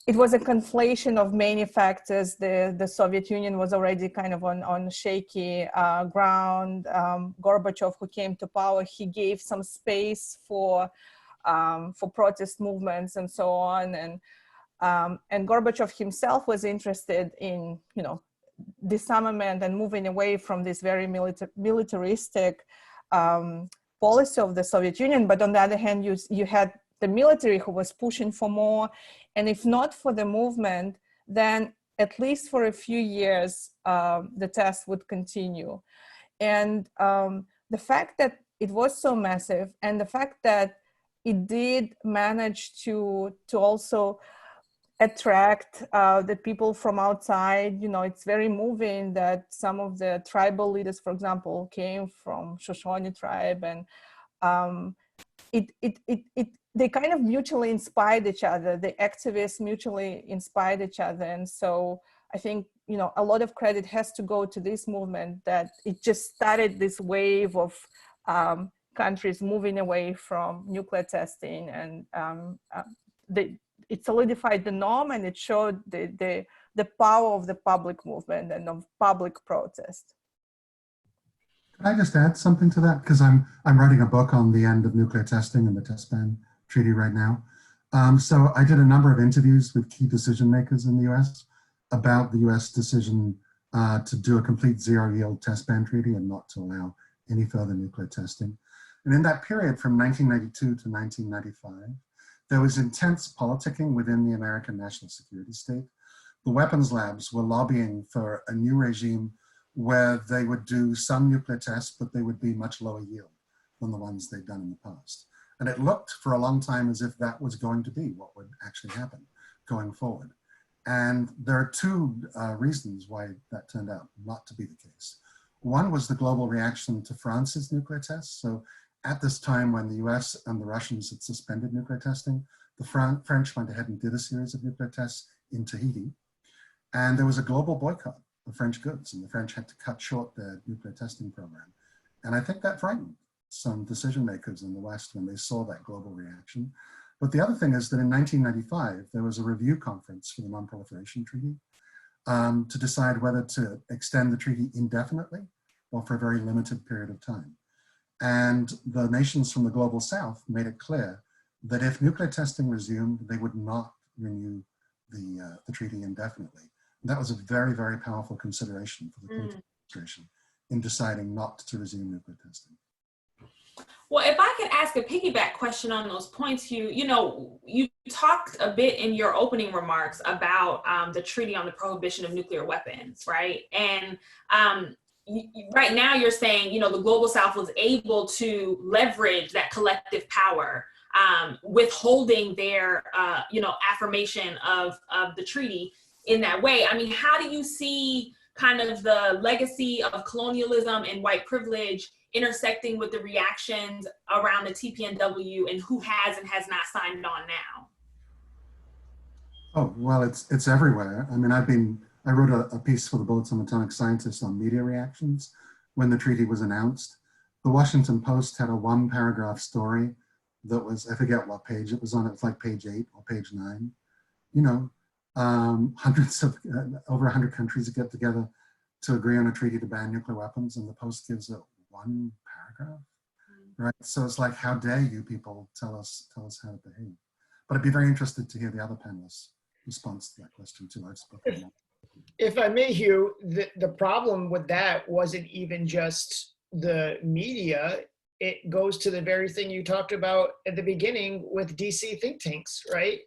conflation of many factors. The Soviet Union was already kind of on shaky ground. Gorbachev, who came to power, he gave some space for protest movements and so on. And Gorbachev himself was interested in, disarmament and moving away from this very militaristic policy of the Soviet Union. But on the other hand, you had the military who was pushing for more. And if not for the movement, then at least for a few years, the test would continue. And the fact that it was so massive, and the fact that it did manage to also attract the people from outside, it's very moving that some of the tribal leaders, for example, came from Shoshone tribe, and they kind of mutually inspired each other. The activists mutually inspired each other. And so I think, a lot of credit has to go to this movement, that it just started this wave of countries moving away from nuclear testing, and it solidified the norm, and it showed the power of the public movement and of public protest. Can I just add something to that? Because I'm writing a book on the end of nuclear testing and the test ban treaty right now. So I did a number of interviews with key decision makers in the US about the US decision to do a complete zero yield test ban treaty and not to allow any further nuclear testing. And in that period from 1992 to 1995, there was intense politicking within the American national security state. The weapons labs were lobbying for a new regime where they would do some nuclear tests, but they would be much lower yield than the ones they'd done in the past. And it looked for a long time as if that was going to be what would actually happen going forward. And there are two reasons why that turned out not to be the case. One was the global reaction to France's nuclear tests. So at this time when the US and the Russians had suspended nuclear testing, the French went ahead and did a series of nuclear tests in Tahiti. And there was a global boycott of French goods, and the French had to cut short their nuclear testing program. And I think that frightened some decision makers in the West when they saw that global reaction. But the other thing is that in 1995, there was a review conference for the Non-Proliferation Treaty to decide whether to extend the treaty indefinitely or for a very limited period of time. And the nations from the global South made it clear that if nuclear testing resumed, they would not renew the treaty indefinitely. And that was a very, very powerful consideration for the Clinton administration in deciding not to resume nuclear testing. Well, if I could ask a piggyback question on those points, Hugh, you talked a bit in your opening remarks about the Treaty on the Prohibition of Nuclear Weapons, right? And right now you're saying, the Global South was able to leverage that collective power, withholding their, affirmation of the treaty in that way. I mean, how do you see kind of the legacy of colonialism and white privilege intersecting with the reactions around the TPNW and who has and has not signed on now? Oh, well, it's everywhere. I mean, I wrote a piece for the Bulletin of Atomic Scientists on media reactions when the treaty was announced. The Washington Post had a 1-paragraph story that was, I forget what page it was on. It was like page 8 or page 9. You know, hundreds of, over 100 countries get together to agree on a treaty to ban nuclear weapons, and the Post gives it 1 paragraph, right? So it's like, how dare you people tell us how to behave? But I'd be very interested to hear the other panelists' response to that question too. I've spoken about. If I may, Hugh, the problem with that wasn't even just the media. It goes to the very thing you talked about at the beginning with DC think tanks, right?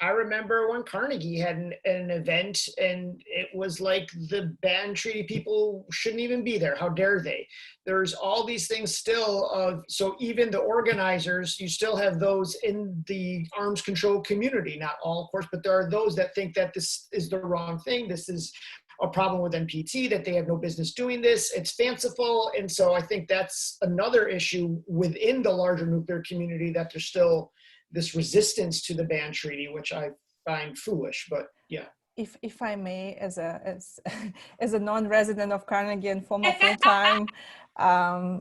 I remember when Carnegie had an event, and it was like the ban treaty people shouldn't even be there. How dare they? There's all these things still of, so even the organizers, you still have those in the arms control community, not all of course, but there are those that think that this is the wrong thing. This is a problem with NPT, that they have no business doing this. It's fanciful. And so I think that's another issue within the larger nuclear community, that there's still this resistance to the ban treaty, which I find foolish, but yeah. If I may, as a non-resident of Carnegie and former full-time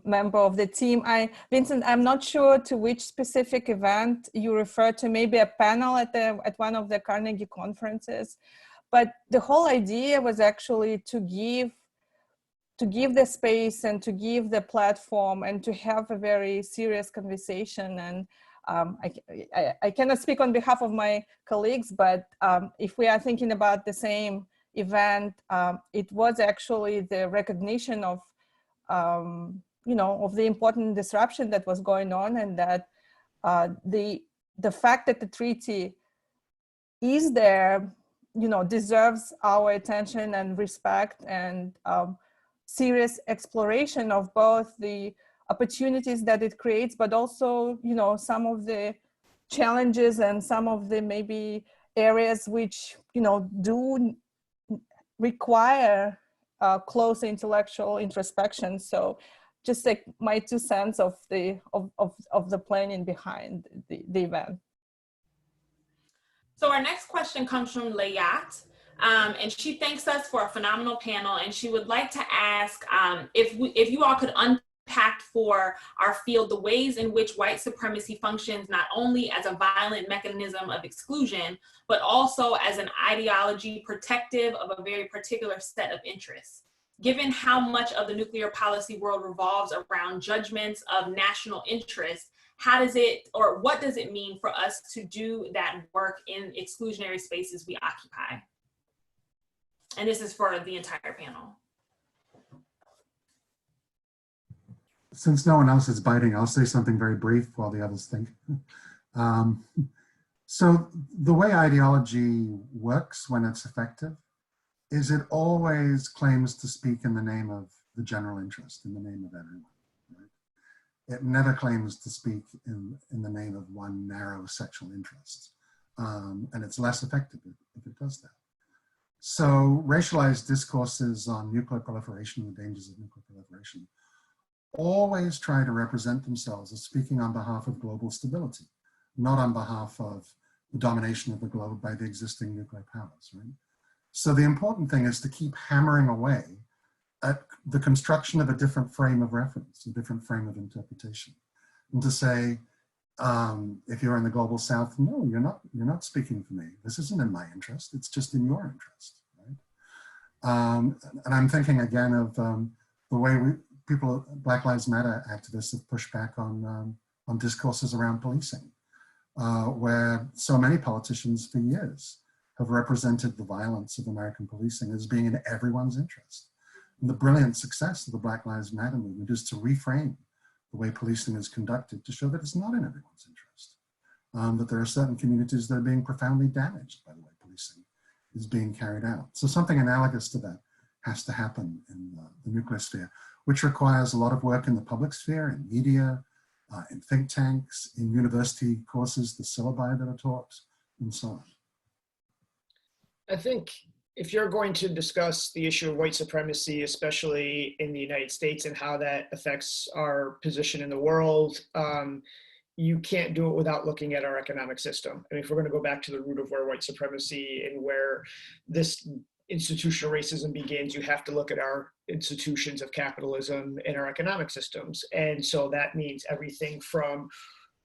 member of the team, Vincent, I'm not sure to which specific event you refer to, maybe a panel at one of the Carnegie conferences, but the whole idea was actually to give the space and to give the platform and to have a very serious conversation. And I cannot speak on behalf of my colleagues, but if we are thinking about the same event, it was actually the recognition of, of the important disruption that was going on, and that the fact that the treaty is there, deserves our attention and respect, and serious exploration of both the opportunities that it creates, but also, some of the challenges and some of the maybe areas which, do require close intellectual introspection. So just like my 2 cents of the planning behind the event. So our next question comes from Layat, and she thanks us for a phenomenal panel, and she would like to ask if you all could unpack for our field the ways in which white supremacy functions not only as a violent mechanism of exclusion, but also as an ideology protective of a very particular set of interests. Given how much of the nuclear policy world revolves around judgments of national interest, how does it, or what does it mean for us to do that work in exclusionary spaces we occupy? And this is for the entire panel. Since no one else is biting, I'll say something very brief while the others think. So the way ideology works when it's effective is it always claims to speak in the name of the general interest, in the name of everyone. It never claims to speak in the name of one narrow sexual interest. And it's less effective if it does that. So racialized discourses on nuclear proliferation and the dangers of nuclear proliferation always try to represent themselves as speaking on behalf of global stability, not on behalf of the domination of the globe by the existing nuclear powers, right? So the important thing is to keep hammering away at the construction of a different frame of reference, a different frame of interpretation. And to say, if you're in the global south, no, you're not speaking for me. This isn't in my interest, it's just in your interest, right? And I'm thinking again of the way Black Lives Matter activists have pushed back on discourses around policing, where so many politicians for years have represented the violence of American policing as being in everyone's interest. And the brilliant success of the Black Lives Matter movement is to reframe the way policing is conducted to show that it's not in everyone's interest, that there are certain communities that are being profoundly damaged by the way policing is being carried out. So something analogous to that has to happen in the nuclear sphere, which requires a lot of work in the public sphere, in media, in think tanks, in university courses, the syllabi that are taught, and so on. I think if you're going to discuss the issue of white supremacy, especially in the United States and how that affects our position in the world, you can't do it without looking at our economic system. I mean, if we're going to go back to the root of where white supremacy and where this institutional racism begins, you have to look at our institutions of capitalism and our economic systems. And so that means everything from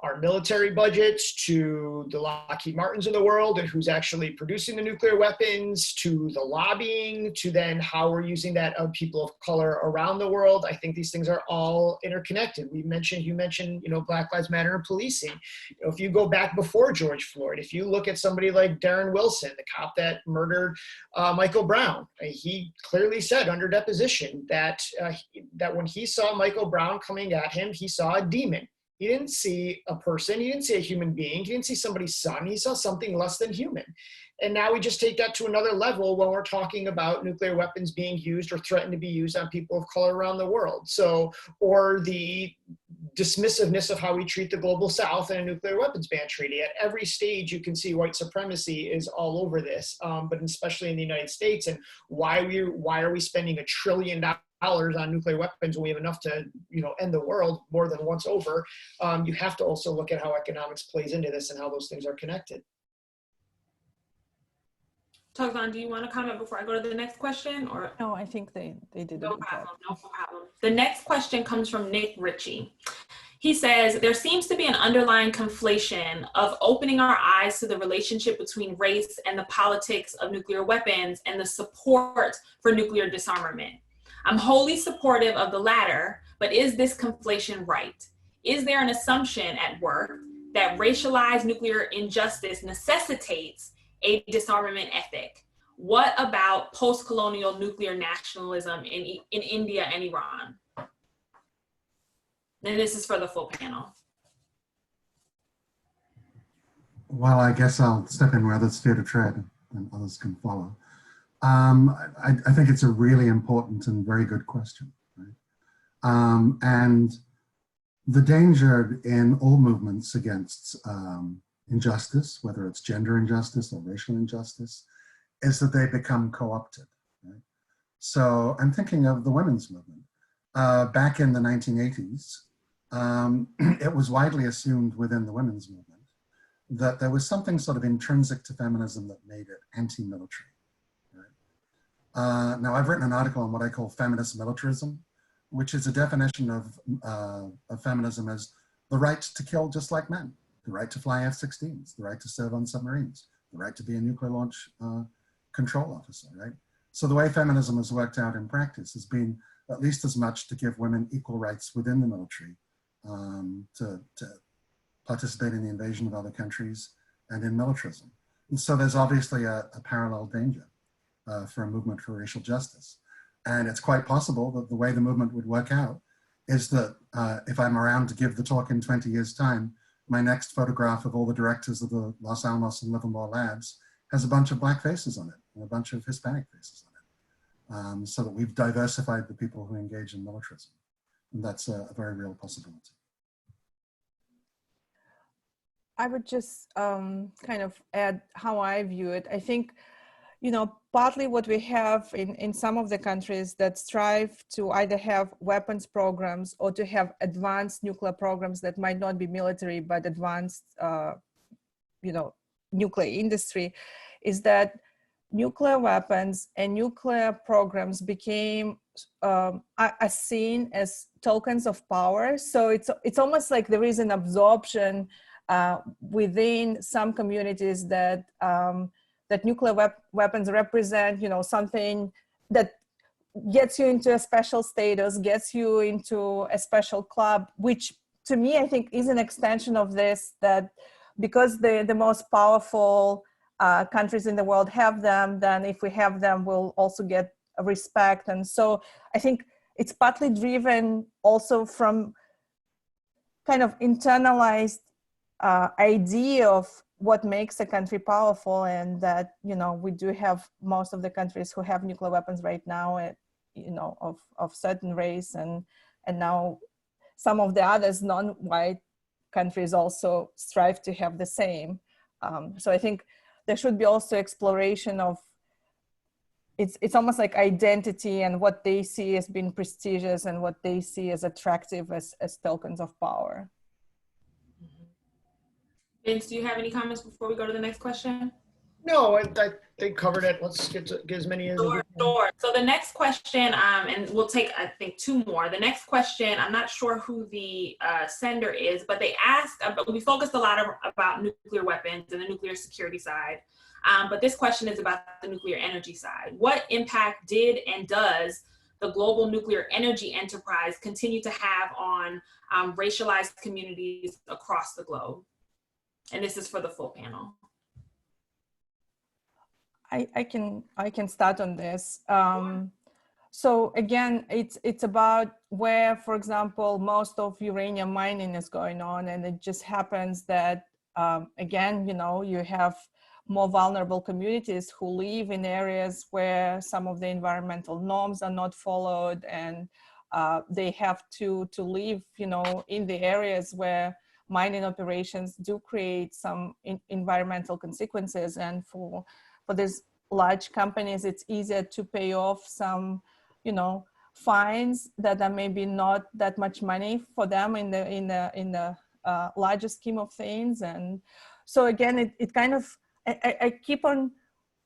our military budgets to the Lockheed Martins of the world and who's actually producing the nuclear weapons, to the lobbying, to then how we're using that of people of color around the world. I think these things are all interconnected. You mentioned, Black Lives Matter and policing. If you go back before George Floyd, if you look at somebody like Darren Wilson, the cop that murdered Michael Brown, he clearly said under deposition that when he saw Michael Brown coming at him, he saw a demon. He didn't see a person, he didn't see a human being, he didn't see somebody's son, he saw something less than human. And now we just take that to another level when we're talking about nuclear weapons being used or threatened to be used on people of color around the world. So, or the dismissiveness of how we treat the global south and a nuclear weapons ban treaty. At every stage, you can see white supremacy is all over this, but especially in the United States. And why are we spending $1 trillion on nuclear weapons when we have enough to, end the world more than once over? You have to also look at how economics plays into this and how those things are connected. Togzhan, do you want to comment before I go to the next question? Or No, I think they did. No problem. The next question comes from Nick Ritchie. He says, there seems to be an underlying conflation of opening our eyes to the relationship between race and the politics of nuclear weapons and the support for nuclear disarmament. I'm wholly supportive of the latter, but is this conflation right? Is there an assumption at work that racialized nuclear injustice necessitates a disarmament ethic? What about post-colonial nuclear nationalism in India and Iran? And this is for the full panel. Well, I guess I'll step in where others fear to tread and others can follow. I think it's a really important and very good question, right? And the danger in all movements against injustice, whether it's gender injustice or racial injustice, is that they become co-opted, right? So I'm thinking of the women's movement. Back in the 1980s, it was widely assumed within the women's movement that there was something sort of intrinsic to feminism that made it anti-military. Now, I've written an article on what I call feminist militarism, which is a definition of feminism as the right to kill just like men, the right to fly F-16s, the right to serve on submarines, the right to be a nuclear launch control officer, right? So the way feminism has worked out in practice has been at least as much to give women equal rights within the military, to participate in the invasion of other countries and in militarism. And so there's obviously a parallel danger for a movement for racial justice. And it's quite possible that the way the movement would work out is that if I'm around to give the talk in 20 years' time, my next photograph of all the directors of the Los Alamos and Livermore labs has a bunch of Black faces on it and a bunch of Hispanic faces on it, so that we've diversified the people who engage in militarism. And that's a very real possibility. I would just kind of add how I view it. I think, partly what we have in some of the countries that strive to either have weapons programs or to have advanced nuclear programs that might not be military, but advanced, nuclear industry, is that nuclear weapons and nuclear programs became are seen as tokens of power. So it's almost like there is an absorption within some communities that that nuclear weapons represent, something that gets you into a special status, gets you into a special club, which to me, I think is an extension of this, that because the most powerful countries in the world have them, then if we have them, we'll also get respect. And so I think it's partly driven also from kind of internalized idea of what makes a country powerful, and that we do have most of the countries who have nuclear weapons right now of certain race, and now some of the others non-white countries also strive to have the same. So I think there should be also exploration of it's almost like identity and what they see as being prestigious and what they see as attractive as tokens of power. Vince, do you have any comments before we go to the next question? No, I think covered it. Let's get as many as we can. Sure. So the next question, and we'll take, I think, 2 more. The next question, I'm not sure who the sender is, but they asked, we focused a lot about nuclear weapons and the nuclear security side. But this question is about the nuclear energy side. What impact did and does the global nuclear energy enterprise continue to have on racialized communities across the globe? And this is for the full panel. I can start on this. So again, it's about where, for example, most of uranium mining is going on, and it just happens that again, you know, you have more vulnerable communities who live in areas where some of the environmental norms are not followed, and they have to live, you know, in the areas where mining operations do create some environmental consequences. And for these large companies, it's easier to pay off some, you know, fines that are maybe not that much money for them in the larger scheme of things. And so again, it kind of, I keep on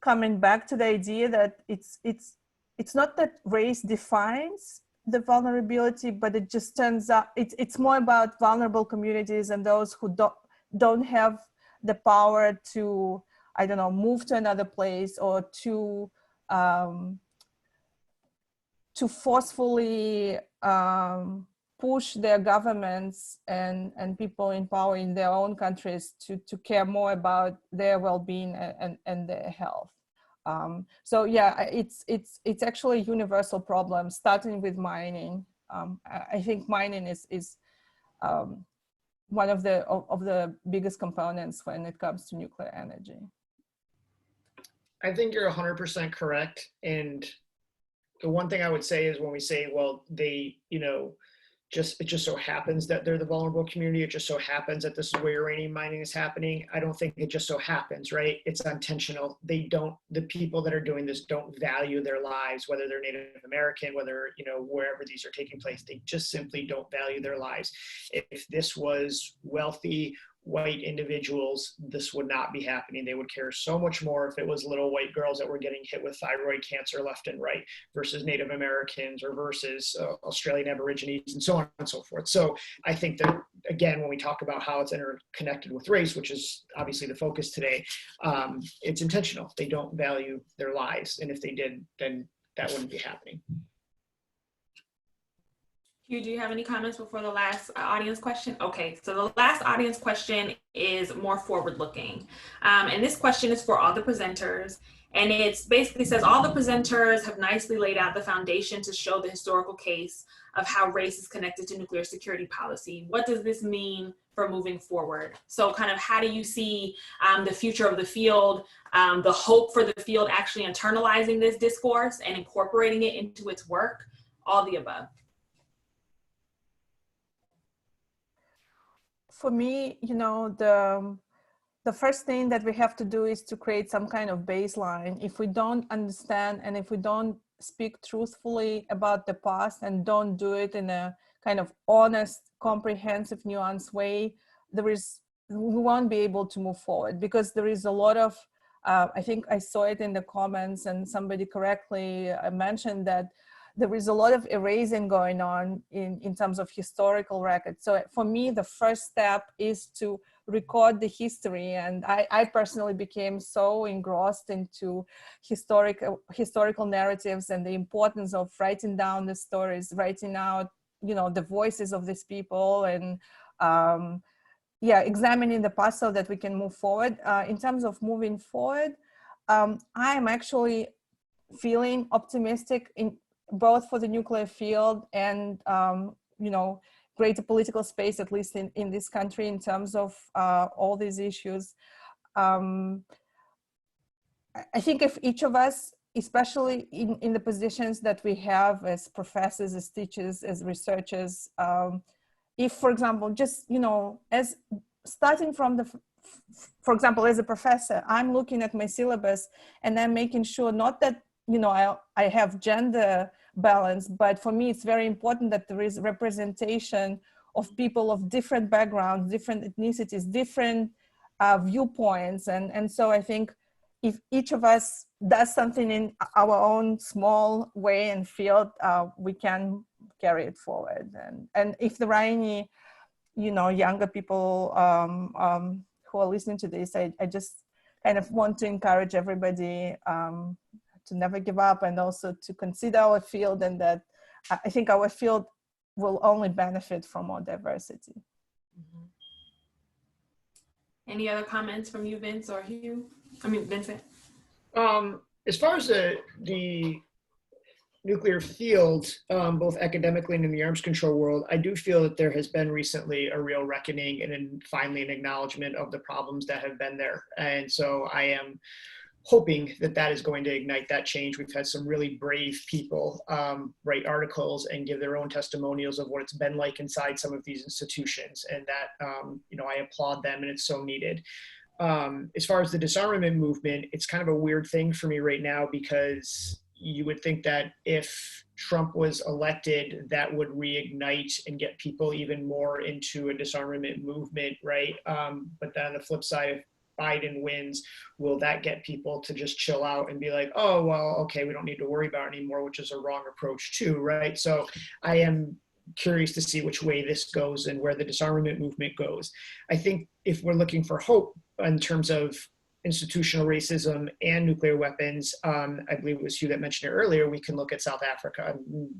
coming back to the idea that it's not that race defines the vulnerability, but it just turns out it's more about vulnerable communities and those who don't have the power to, I don't know, move to another place or to forcefully push their governments and people in power in their own countries to care more about their well-being and their health. So yeah, it's actually a universal problem, starting with mining. I think mining is one of the biggest components when it comes to nuclear energy. I think you're 100% correct. And the one thing I would say is when we say, well, they, you know, it just so happens that they're the vulnerable community. It just so happens that this is where uranium mining is happening. I don't think it just so happens, right? It's intentional. The people that are doing this don't value their lives, whether they're Native American, whether, you know, wherever these are taking place, they just simply don't value their lives. If this was wealthy, white individuals, this would not be happening. They would care so much more if it was little white girls that were getting hit with thyroid cancer left and right versus Native Americans or versus Australian Aborigines and so on and so forth. So I think that, again, when we talk about how it's interconnected with race, which is obviously the focus today, it's intentional. They don't value their lives. And if they did, then that wouldn't be happening. Hugh, do you have any comments before the last audience question? Okay, so the last audience question is more forward-looking. And this question is for all the presenters. And it basically says, all the presenters have nicely laid out the foundation to show the historical case of how race is connected to nuclear security policy. What does this mean for moving forward? So kind of how do you see the future of the field, the hope for the field actually internalizing this discourse and incorporating it into its work, all the above? For me, you know, the first thing that we have to do is to create some kind of baseline. If we don't understand and if we don't speak truthfully about the past and don't do it in a kind of honest, comprehensive, nuanced way, we won't be able to move forward, because there is a lot of, I think I saw it in the comments and somebody correctly mentioned that there is a lot of erasing going on in terms of historical records. So for me, the first step is to record the history. And I personally became so engrossed into historical narratives and the importance of writing down the stories, writing out, you know, the voices of these people, and yeah, examining the past so that we can move forward. In terms of moving forward, I am actually feeling optimistic in both for the nuclear field and, you know, greater political space, at least in this country, in terms of all these issues. I think if each of us, especially in the positions that we have as professors, as teachers, as researchers, if, for example, just, you know, as starting from for example, as a professor, I'm looking at my syllabus and I'm making sure not that, you know, I have gender balance, but for me, it's very important that there is representation of people of different backgrounds, different ethnicities, different viewpoints. And so I think if each of us does something in our own small way and field, we can carry it forward. And if there are any, younger people who are listening to this, I just kind of want to encourage everybody to never give up, and also to consider our field, and that I think our field will only benefit from more diversity. Mm-hmm. Any other comments from you, Vince or Hugh? I mean, Vincent. As far as the nuclear field, both academically and in the arms control world, I do feel that there has been recently a real reckoning and finally an acknowledgement of the problems that have been there. And so I am hoping that that is going to ignite that change. We've had some really brave people write articles and give their own testimonials of what it's been like inside some of these institutions, and that I applaud them, and it's so needed. As far as the disarmament movement, it's kind of a weird thing for me right now, because you would think that if Trump was elected, that would reignite and get people even more into a disarmament movement, right? But then on the flip side, if Biden wins, will that get people to just chill out and be like, oh, well, okay, we don't need to worry about it anymore, which is a wrong approach too, right? So I am curious to see which way this goes and where the disarmament movement goes. I think if we're looking for hope in terms of institutional racism and nuclear weapons, I believe it was Hugh that mentioned it earlier, we can look at South Africa.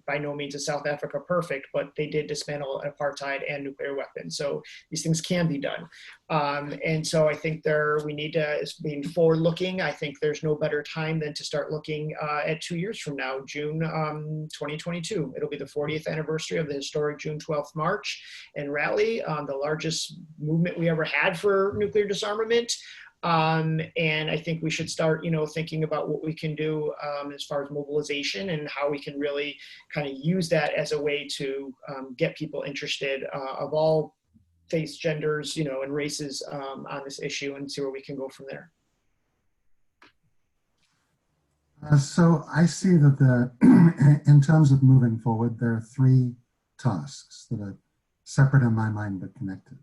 By no means is South Africa perfect, but they did dismantle apartheid and nuclear weapons. So these things can be done. And so I think we need to, being forward looking, I think there's no better time than to start looking at 2 years from now, June 2022. It'll be the 40th anniversary of the historic June 12th March and rally, the largest movement we ever had for nuclear disarmament. And I think we should start, thinking about what we can do as far as mobilization and how we can really kind of use that as a way to get people interested of all faiths, genders, and races on this issue, and see where we can go from there. So I see that in terms of moving forward, there are three tasks that are separate in my mind but connected.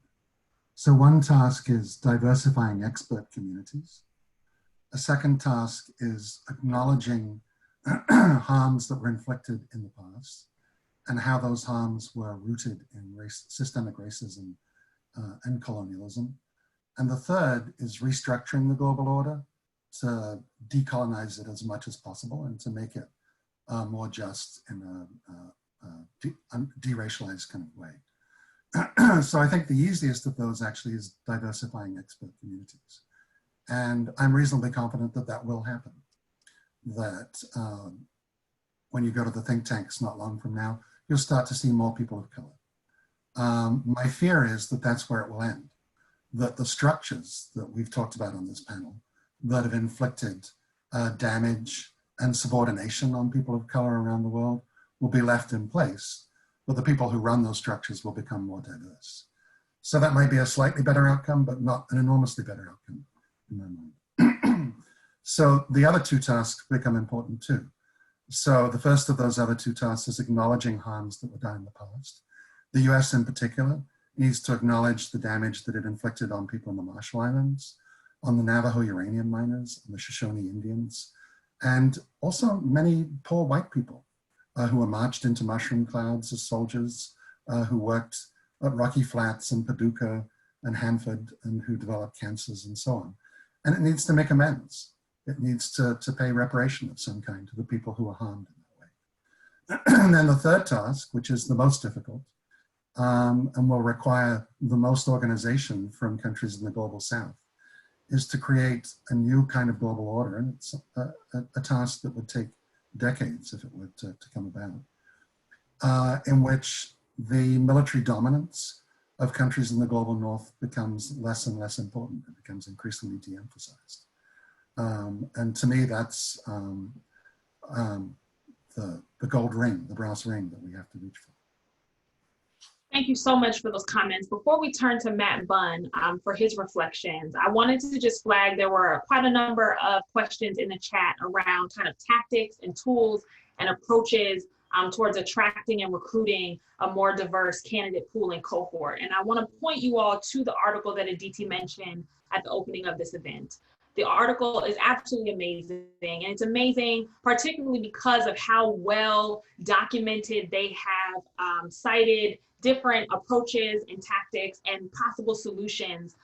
So one task is diversifying expert communities. A second task is acknowledging harms that were inflicted in the past and how those harms were rooted in systemic racism and colonialism. And the third is restructuring the global order to decolonize it as much as possible and to make it more just in a deracialized kind of way. So I think the easiest of those actually is diversifying expert communities. And I'm reasonably confident that that will happen. That when you go to the think tanks not long from now, you'll start to see more people of color. My fear is that that's where it will end. That the structures that we've talked about on this panel that have inflicted damage and subordination on people of color around the world will be left in place, but the people who run those structures will become more diverse. So that might be a slightly better outcome, but not an enormously better outcome in my mind. So the other two tasks become important too. So the first of those other two tasks is acknowledging harms that were done in the past. The US in particular needs to acknowledge the damage that it inflicted on people in the Marshall Islands, on the Navajo uranium miners, on the Shoshone Indians, and also many poor white people who were marched into mushroom clouds as soldiers, who worked at Rocky Flats and Paducah and Hanford, and who developed cancers and so on. And it needs to make amends. It needs to pay reparation of some kind to the people who were harmed in that way. And then the third task, which is the most difficult, and will require the most organization from countries in the global south, is to create a new kind of global order. And it's a task that would take decades if it were to come about, in which the military dominance of countries in the global north becomes less and less important. It becomes increasingly de-emphasized. And to me, that's the gold ring, the brass ring that we have to reach for. Thank you so much for those comments. Before we turn to Matt Bunn for his reflections, I wanted to just flag there were quite a number of questions in the chat around kind of tactics and tools and approaches towards attracting and recruiting a more diverse candidate pool and cohort. And I want to point you all to the article that Aditi mentioned at the opening of this event. The article is absolutely amazing, and it's amazing particularly because of how well documented they have cited different approaches and tactics and possible solutions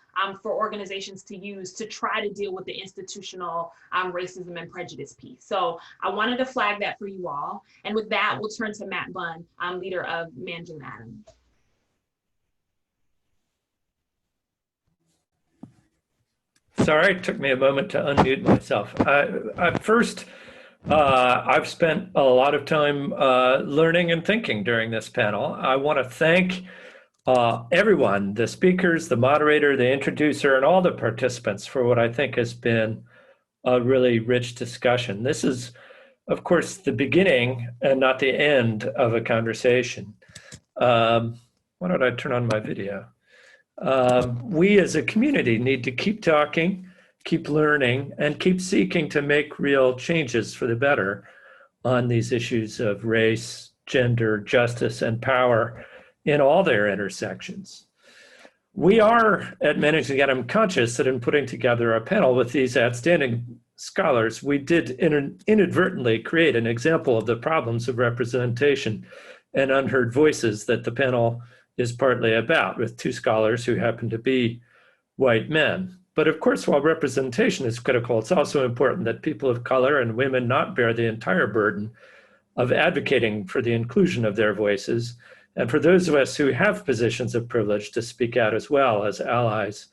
for organizations to use to try to deal with the institutional racism and prejudice piece. So I wanted to flag that for you all. And with that, we'll turn to Matt Bunn, leader of Managing the Atom. Sorry, it took me a moment to unmute myself. I've spent a lot of time learning and thinking during this panel. I want to thank everyone, the speakers, the moderator, the introducer, and all the participants for what I think has been a really rich discussion. This is, of course, the beginning and not the end of a conversation. Why don't I turn on my video? We as a community need to keep talking, keep learning, and keep seeking to make real changes for the better on these issues of race, gender, justice, and power in all their intersections. We are at Managing the Atom conscious that in putting together a panel with these outstanding scholars, we did inadvertently create an example of the problems of representation and unheard voices that the panel is partly about, with two scholars who happen to be white men. But of course, while representation is critical, it's also important that people of color and women not bear the entire burden of advocating for the inclusion of their voices, and for those of us who have positions of privilege to speak out as well as allies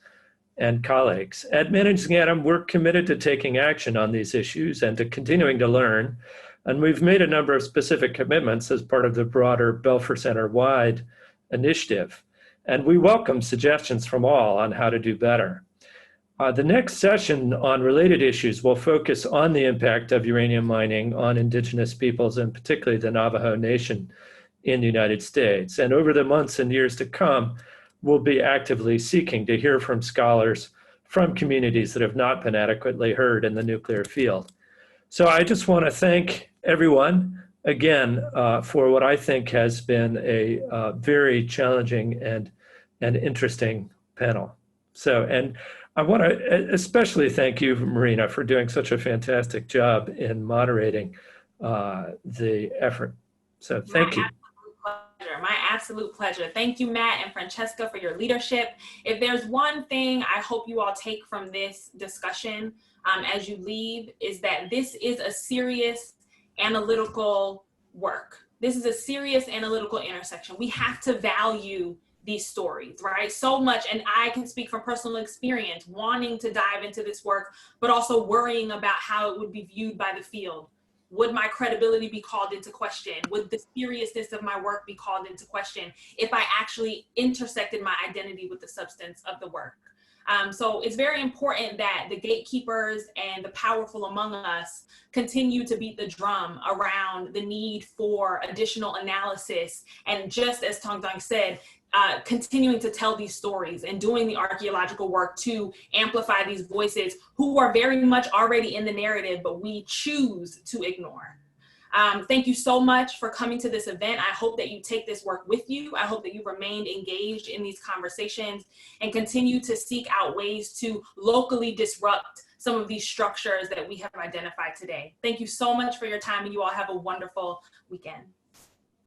and colleagues. At Managing the Atom, we're committed to taking action on these issues and to continuing to learn. And we've made a number of specific commitments as part of the broader Belfer Center-wide initiative. And we welcome suggestions from all on how to do better. The next session on related issues will focus on the impact of uranium mining on indigenous peoples, and particularly the Navajo Nation in the United States. And over the months and years to come, we'll be actively seeking to hear from scholars from communities that have not been adequately heard in the nuclear field. So I just want to thank everyone again for what I think has been a very challenging and interesting panel. So, and I want to especially thank you, Marina, for doing such a fantastic job in moderating the effort. So thank you. My absolute pleasure. Thank you, Matt and Francesca, for your leadership. If there's one thing I hope you all take from this discussion as you leave, is that this is a serious analytical work. This is a serious analytical intersection. We have to value these stories, right? So much, and I can speak from personal experience, wanting to dive into this work, but also worrying about how it would be viewed by the field. Would my credibility be called into question? Would the seriousness of my work be called into question if I actually intersected my identity with the substance of the work? So it's very important that the gatekeepers and the powerful among us continue to beat the drum around the need for additional analysis. And just as Togzhan said, continuing to tell these stories and doing the archaeological work to amplify these voices who are very much already in the narrative, but we choose to ignore. Thank you so much for coming to this event. I hope that you take this work with you. I hope that you remained engaged in these conversations and continue to seek out ways to locally disrupt some of these structures that we have identified today. Thank you so much for your time, and you all have a wonderful weekend.